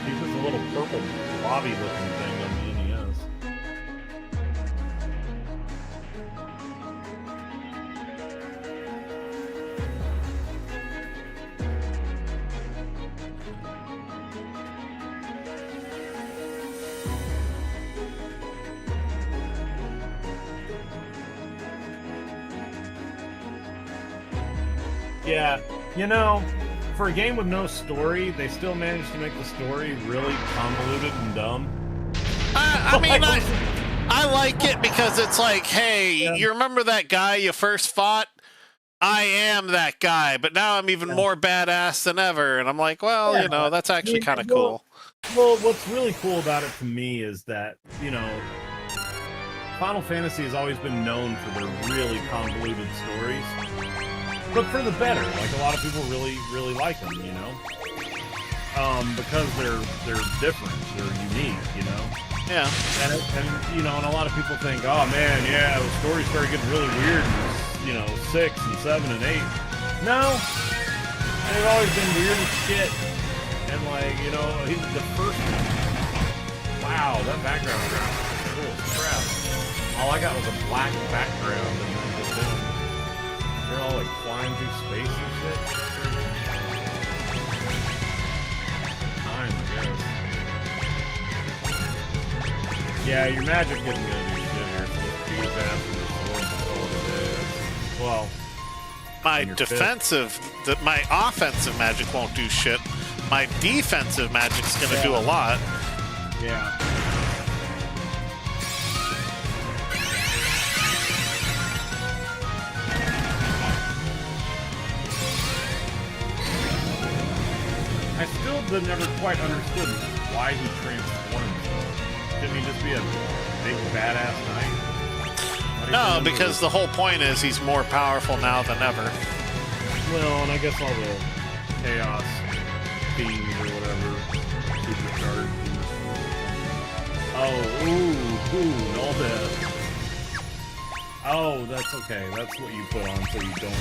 He's just a little purple blobby looking thing on the NES. Yeah, you know, for a game with no story, they still managed to make the story really convoluted and dumb. I mean, I like it because it's like, hey, you remember that guy you first fought? I am that guy, but now I'm even more badass than ever. And I'm like, well, you know, that's actually kind of cool. Well, what's really cool about it to me is that, you know, Final Fantasy has always been known for their really convoluted stories. But for the better, like a lot of people really like them, you know, because they're different, they're unique, you know. Yeah. And you know, and a lot of people think, oh man, yeah, the story started getting really weird in, you know, 6 and 7 and 8. No, they've always been weird as shit. And like, you know, he's the first one. Wow, that background graphic, holy crap! All I got was a black background and then just they're all like flying through space and shit. Time, I guess. Yeah, your magic isn't gonna do shit here, so let's beat his ass with the sword. Well, my offensive magic won't do shit. My defensive magic's gonna do a lot. Yeah. I still never quite understood why he transformed. Didn't he just be a big badass knight? No, because the whole point is he's more powerful now than ever. Well, and I guess all the chaos fiends or whatever supercharged. Oh, ooh, all that. Oh, that's okay. That's what you put on so you don't.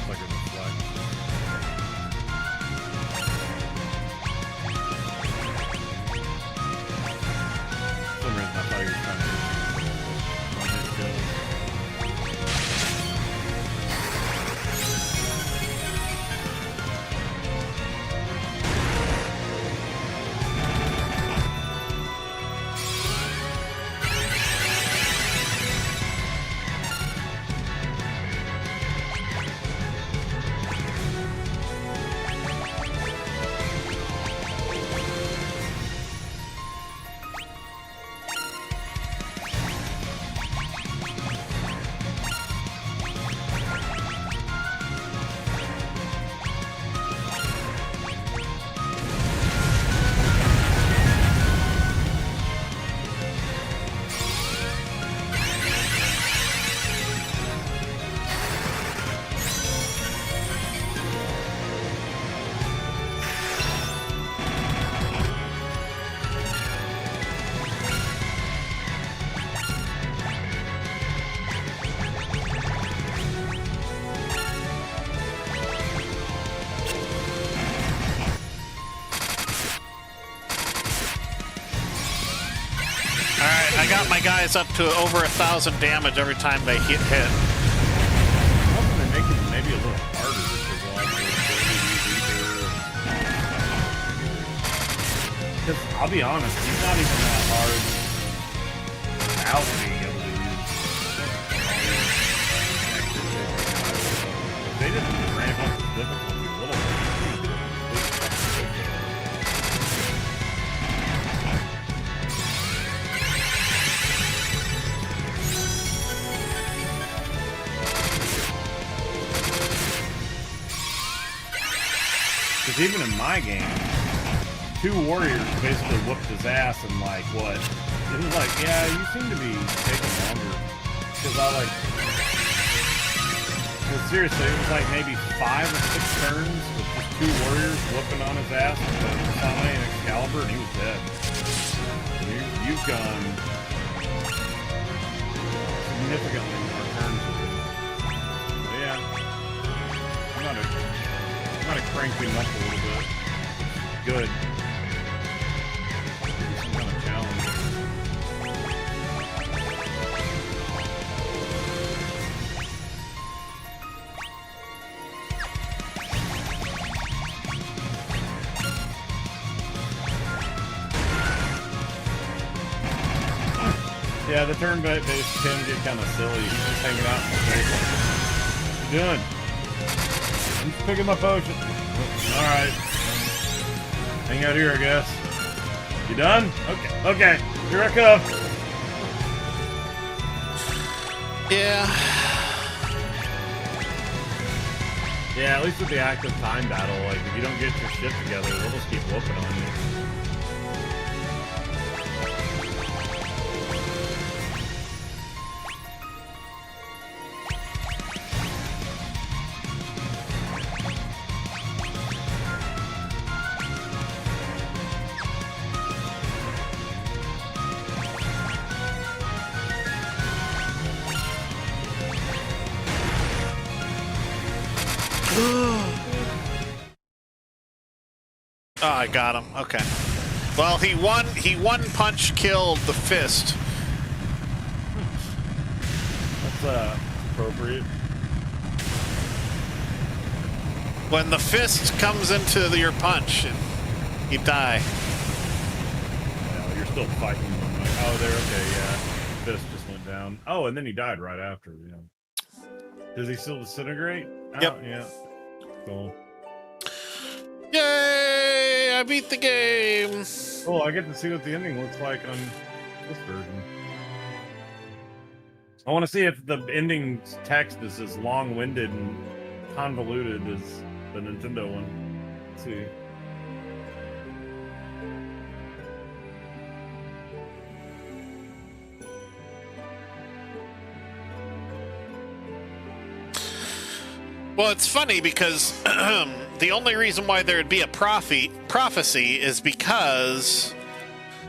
Like a reflect. For some reason, I thought he was trying to. guys up to over 1,000 damage every time they hit. Hoping they make it maybe a little harder because they'll have to. Because I'll be honest, he's not even that hard without being able to use. If they didn't ramp up the difficulty a little bit. Because even in my game, 2 warriors basically whooped his ass in like what? It was like, yeah, you seem to be taking longer. Because because seriously, it was like maybe 5 or 6 turns with just 2 warriors whooping on his ass with the Same and Excalibur, and he was dead. You've gone significantly more turns with it. But yeah, I'm gonna crank him up a little bit. Good. Some kind of challenge. Yeah, the turn-based can get kind of silly. He's just hanging out in the face. What you doing? I'm just picking my potion. Alright. Hang out here, I guess. You done? Okay. Okay. Here I come. Yeah. Yeah, at least with the active time battle, like, if you don't get your shit together, they'll just keep whooping on you. Oh, I got him. Okay. Well, he one punch killed the fist. That's appropriate. When the fist comes into your punch, you die. Yeah, you're still fighting them. Like, oh, there. Okay, yeah. Fist just went down. Oh, and then he died right after. Yeah. Does he still disintegrate? Yep. Oh, yeah. Cool. Yay! I beat the game. Oh, I get to see what the ending looks like on this version. I want to see if the ending text is as long-winded and convoluted as the Nintendo one. Let's see. Well, it's funny because the only reason why there would be a prophecy is because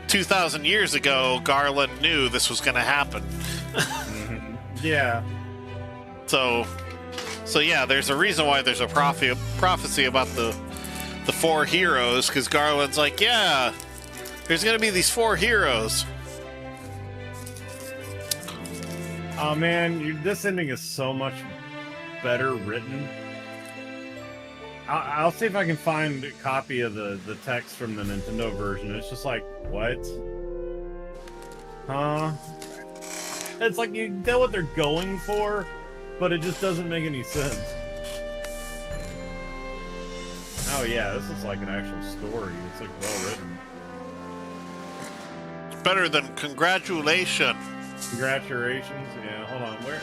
2,000 years ago, Garland knew this was going to happen. Yeah. So yeah, there's a reason why there's a prophecy about the 4 heroes, because Garland's like, yeah, there's going to be these 4 heroes. Oh man, this ending is so much better written. I'll see if I can find a copy of the text from the Nintendo version. It's just like, what? Huh? It's like you know what they're going for, but it just doesn't make any sense. Oh yeah, this is like an actual story. It's like well written. It's better than congratulations. Congratulations. Yeah, hold on. Where?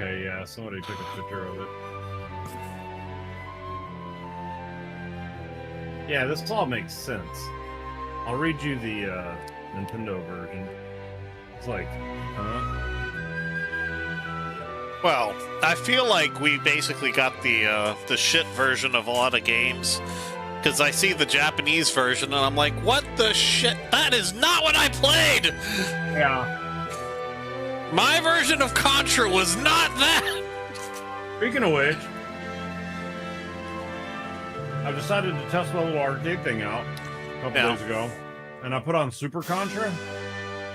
okay, yeah, somebody took a picture of it. Yeah, this all makes sense. I'll read you the Nintendo version. It's like, huh? Well, I feel like we basically got the shit version of a lot of games. Because I see the Japanese version and I'm like, what the shit? That is not what I played! Yeah. My version of Contra was not that! Speaking of which, I've decided to test my little arcade thing out a couple days ago. And I put on Super Contra,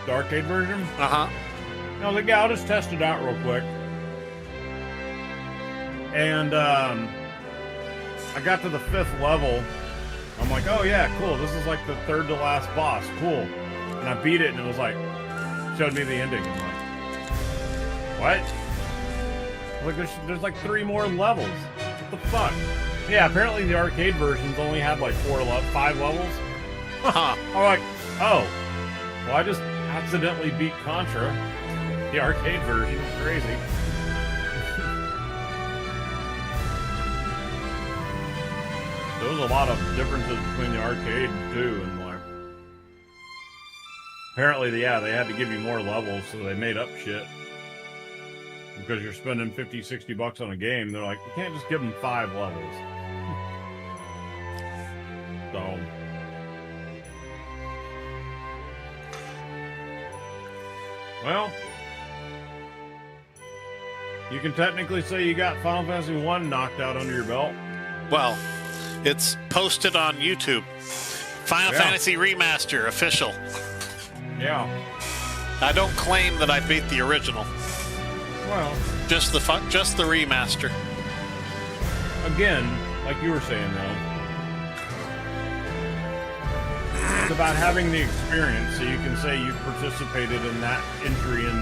the arcade version. Uh-huh. I was like, yeah, I'll just test it out real quick. And I got to the 5th level. I'm like, oh yeah, cool. This is like the 3rd to last boss. Cool. And I beat it and it was like, showed me the ending. I'm like, what? Like there's like 3 more levels. What the fuck? Yeah, apparently the arcade versions only had like 5 levels. Huh. I'm like, oh. Well, I just accidentally beat Contra. The arcade version. Crazy. There was a lot of differences between the arcade too, and like apparently, yeah, they had to give you more levels, so they made up shit because you're spending $50-$60 on a game. They're like, you can't just give them 5 levels. So, well, you can technically say you got Final Fantasy 1 knocked out under your belt. Well, it's posted on YouTube. Final Fantasy Remaster, official. Yeah. I don't claim that I beat the original. Well, just the remaster. Again, like you were saying though, it's about having the experience, so you can say you participated in that entry in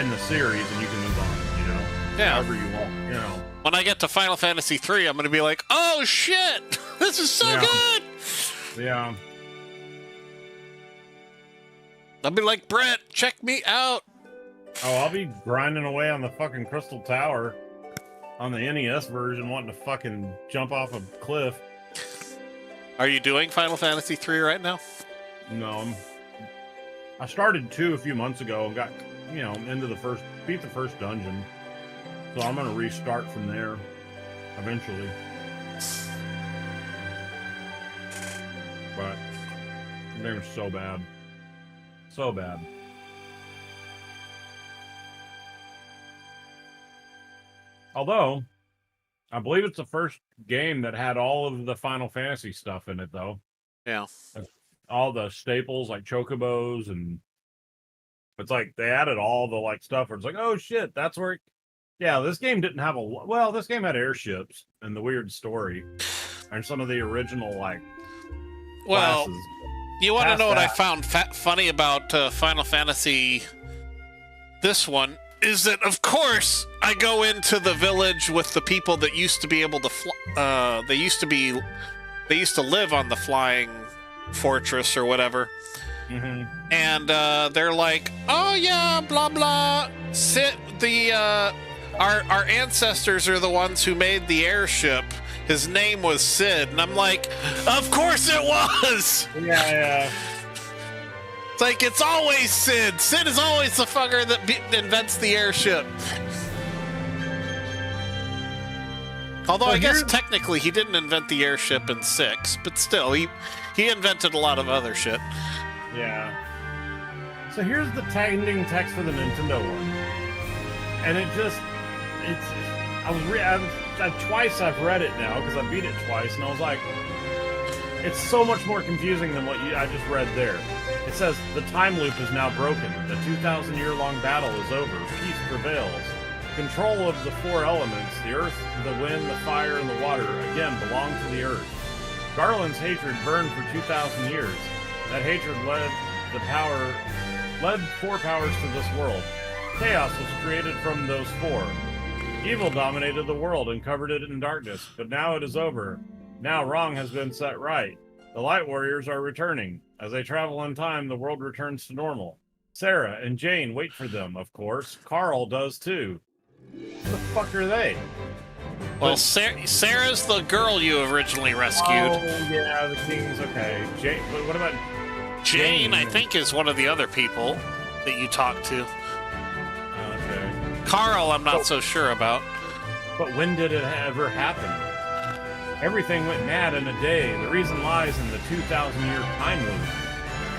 the series, and you can move on. You know, however you want. You know. When I get to Final Fantasy 3, I'm going to be like, oh shit, this is so good! Yeah. I'll be like, Brett, check me out! Oh, I'll be grinding away on the fucking Crystal Tower on the NES version, wanting to fucking jump off a cliff. Are you doing Final Fantasy 3 right now? No. I started 2 a few months ago and got, beat the first dungeon. So I'm going to restart from there eventually. But the game is so bad. So bad. Although, I believe it's the first game that had all of the Final Fantasy stuff in it, though. Yeah. All the staples, like chocobos, and it's like they added all the like stuff where it's like, oh shit, that's where it... Yeah, this game didn't have this game had airships and the weird story and some of the original like classes. You want to know what I found funny about Final Fantasy this one is that, of course, I go into the village with the people that used to be able to fly. They used to live on the flying fortress or whatever. Mm-hmm. And they're like, oh yeah, blah blah. Our ancestors are the ones who made the airship. His name was Sid, and I'm like, of course it was. Yeah. It's like, it's always Sid. Sid is always the fucker that invents the airship. Although I guess technically he didn't invent the airship in 6, but still, he invented a lot of other shit. Yeah. So here's the ending text for the Nintendo one, and twice I've read it now because I beat it twice, and I was like, it's so much more confusing than what I just read there. It says, the time loop is now broken. The 2,000-year-long battle is over. Peace prevails. Control of the 4 elements, the earth, the wind, the fire, and the water, again belong to the earth. Garland's hatred burned for 2,000 years. That hatred led 4 powers to this world. Chaos was created from those 4. Evil dominated the world and covered it in darkness, but now it is over. Now wrong has been set right. The Light Warriors are returning. As they travel in time, the world returns to normal. Sarah and Jane wait for them, of course. Carl does too. Who the fuck are they? Well, Sarah's the girl you originally rescued. Oh, yeah, the king's okay. Jane, but what about Jane, I think, is one of the other people that you talked to. Okay. Carl, I'm not so sure about. But when did it ever happen? Everything went mad in a day. The reason lies in the 2,000-year time loop.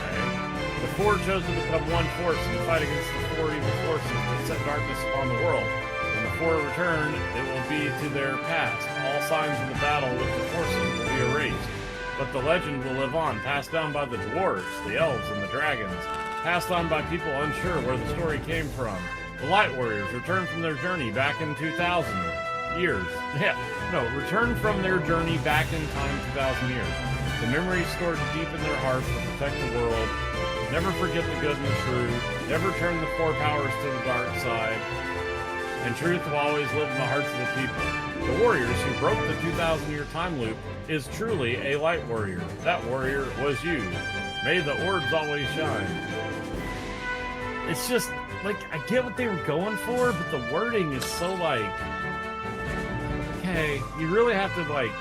Okay? The four chose to become one force and fight against the four evil forces that set darkness upon the world. When the four return, it will be to their past. All signs of the battle with the forces will be erased. But the legend will live on, passed down by the dwarves, the elves, and the dragons. Passed on by people unsure where the story came from. The Light Warriors return from their journey back in 2,000 years. Return from their journey back in time 2,000 years. The memories stored deep in their hearts will protect the world. Never forget the good and the true. Never turn the four powers to the dark side. And truth will always live in the hearts of the people. The warriors who broke the 2,000-year time loop is truly a light warrior. That warrior was you. May the orbs always shine. It's just, like, I get what they were going for, but the wording is so, like... Okay, you really have to, like,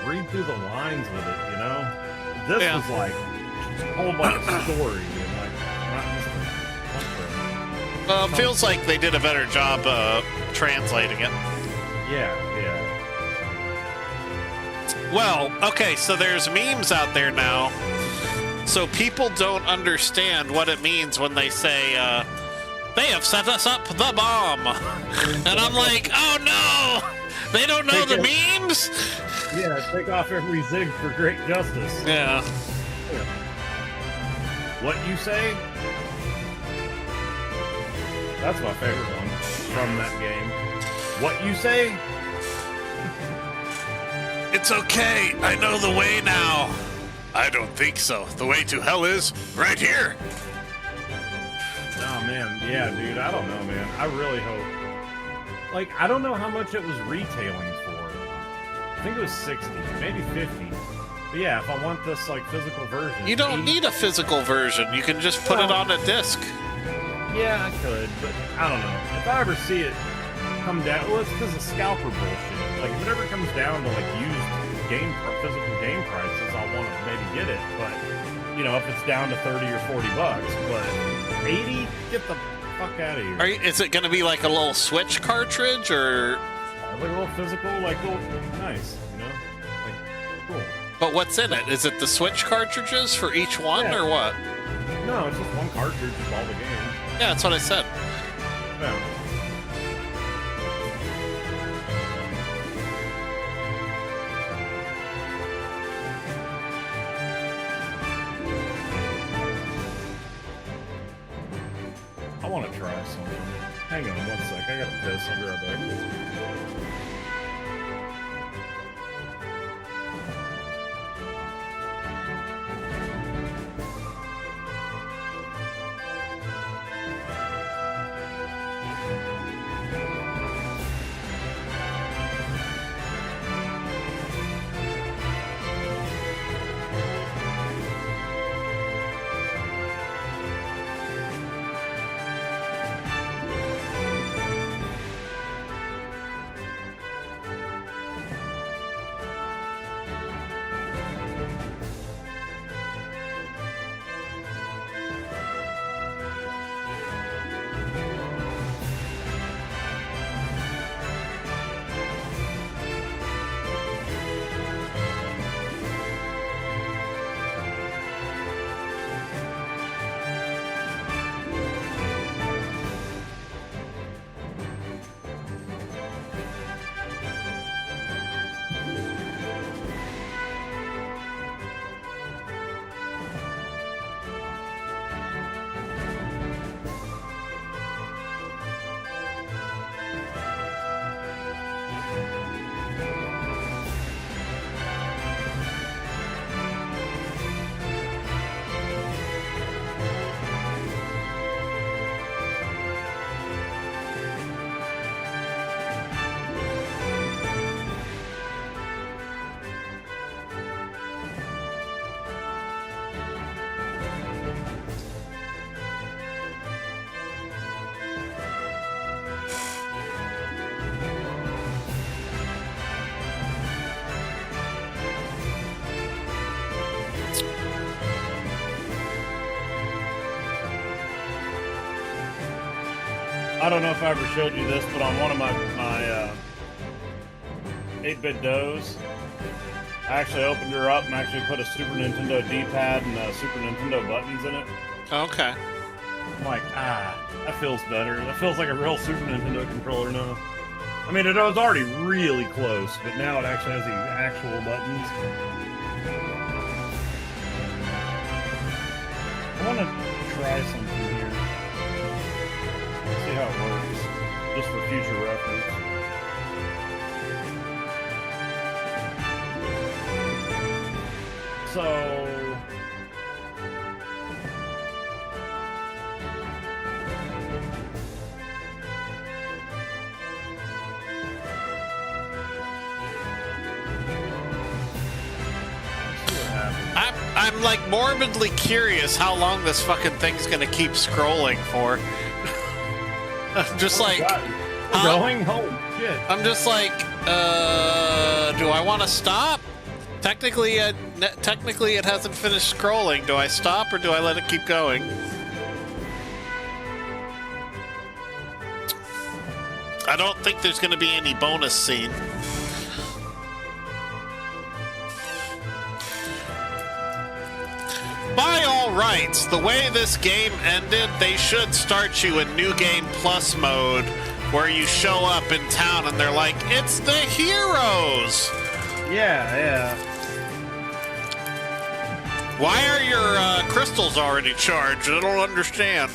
read through the lines with it, you know? This was, like, told like a story, and, like, not just a... Well, it feels like they did a better job translating it. Yeah. Well, okay, so there's memes out there now. So people don't understand what it means when they say, they have set us up the bomb. And I'm like, oh no! They don't know the memes? Yeah, take off every zig for great justice. Yeah. What you say? That's my favorite one from that game. What you say? It's okay. I know the way now. I don't think so. The way to hell is right here. Oh, man. Yeah, dude. I don't know, man. I really hope. Like, I don't know how much it was retailing for. I think it was 60, maybe 50. But yeah, if I want this, like, physical version. You don't need a physical version. You can just put it on a disc. Yeah, I could, but I don't know. If I ever see it come down, well, it's because of scalper bullshit. Like, if it ever comes down to, like, used physical game prices, I'll want to maybe get it. But, you know, if it's down to 30 or 40 bucks, but 80, get the fuck out of here. Is it going to be like a little Switch cartridge, or? Like a little physical, like, little, nice, you know? Like, cool. But what's in it? Is it the Switch cartridges for each one, or what? No, it's just one cartridge with all the games. Yeah, that's what I said. Yeah. I want to try something. Hang on one sec. I gotta piss. I'll be right back. I don't know if I ever showed you this, but on one of my 8-bit doughs, I actually opened her up and actually put a Super Nintendo D-pad and Super Nintendo buttons in it. Okay. I'm like, that feels better. That feels like a real Super Nintendo controller now. I mean, it was already really close, but now it actually has the actual buttons. I want to try something here. See how it works, just for future reference. So... I'm like morbidly curious how long this fucking thing's gonna keep scrolling for. Just like going? Holy shit. I'm just like, do I want to stop? Technically it hasn't finished scrolling. Do I stop or do I let it keep going? I don't think there's gonna be any bonus scene. By all rights, the way this game ended, they should start you in New Game Plus mode, where you show up in town and they're like, it's the heroes! Yeah. Why are your crystals already charged? I don't understand.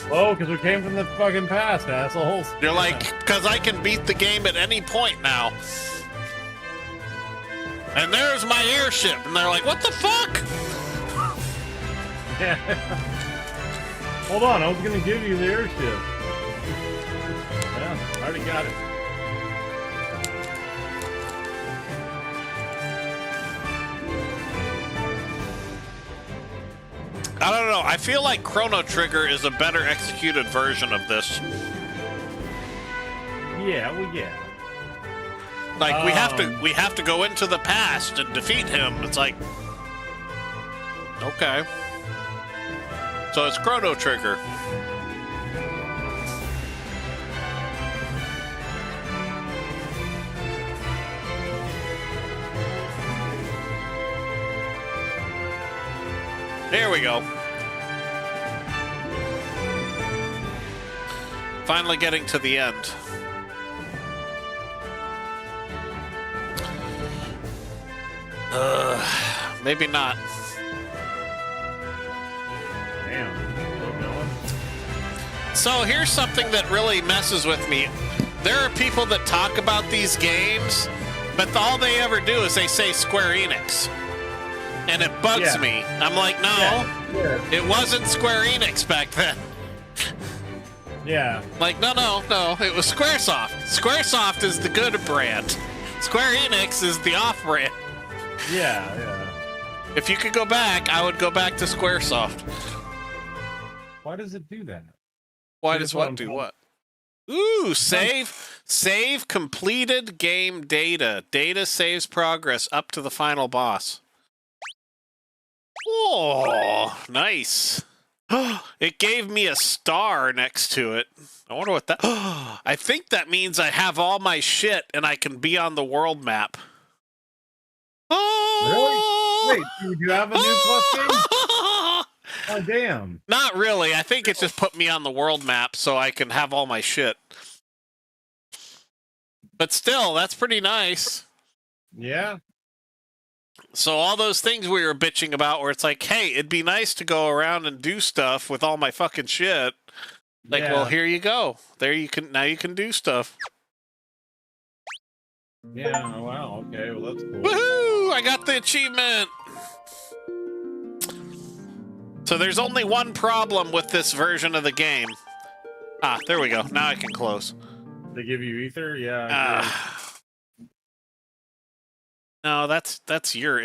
Oh, because we came from the fucking past, assholes. You're like, because I can beat the game at any point now. And there's my airship. And they're like, what the fuck? Yeah. Hold on, I was gonna give you the airship. Yeah, I already got it. I don't know. I feel like Chrono Trigger is a better executed version of this. Yeah, well, yeah. Like we have to go into the past and defeat him. It's like, okay. So it's Chrono Trigger. There we go. Finally getting to the end. Maybe not. So here's something that really messes with me. There are people that talk about these games, but all they ever do is they say Square Enix. And it bugs me. I'm like, no, it wasn't Square Enix back then. Yeah. Like, no, it was Squaresoft. Squaresoft is the good brand. Square Enix is the off brand. Yeah. If you could go back, I would go back to Squaresoft. Why does it do that? Why does what do what? Ooh, save completed game data. Data saves progress up to the final boss. Oh, nice. It gave me a star next to it. I wonder what that... I think that means I have all my shit and I can be on the world map. Oh! Really? Wait, do you have a new Plus game? Oh, damn. Not really. I think it just put me on the world map so I can have all my shit. But still, that's pretty nice. Yeah. So all those things we were bitching about where it's like, hey, it'd be nice to go around and do stuff with all my fucking shit. Like, well, here you go. Now you can do stuff. Yeah, wow, okay, well that's cool. Woohoo! I got the achievement! So there's only one problem with this version of the game. Ah, there we go. Now I can close. They give you ether? Yeah. No, that's your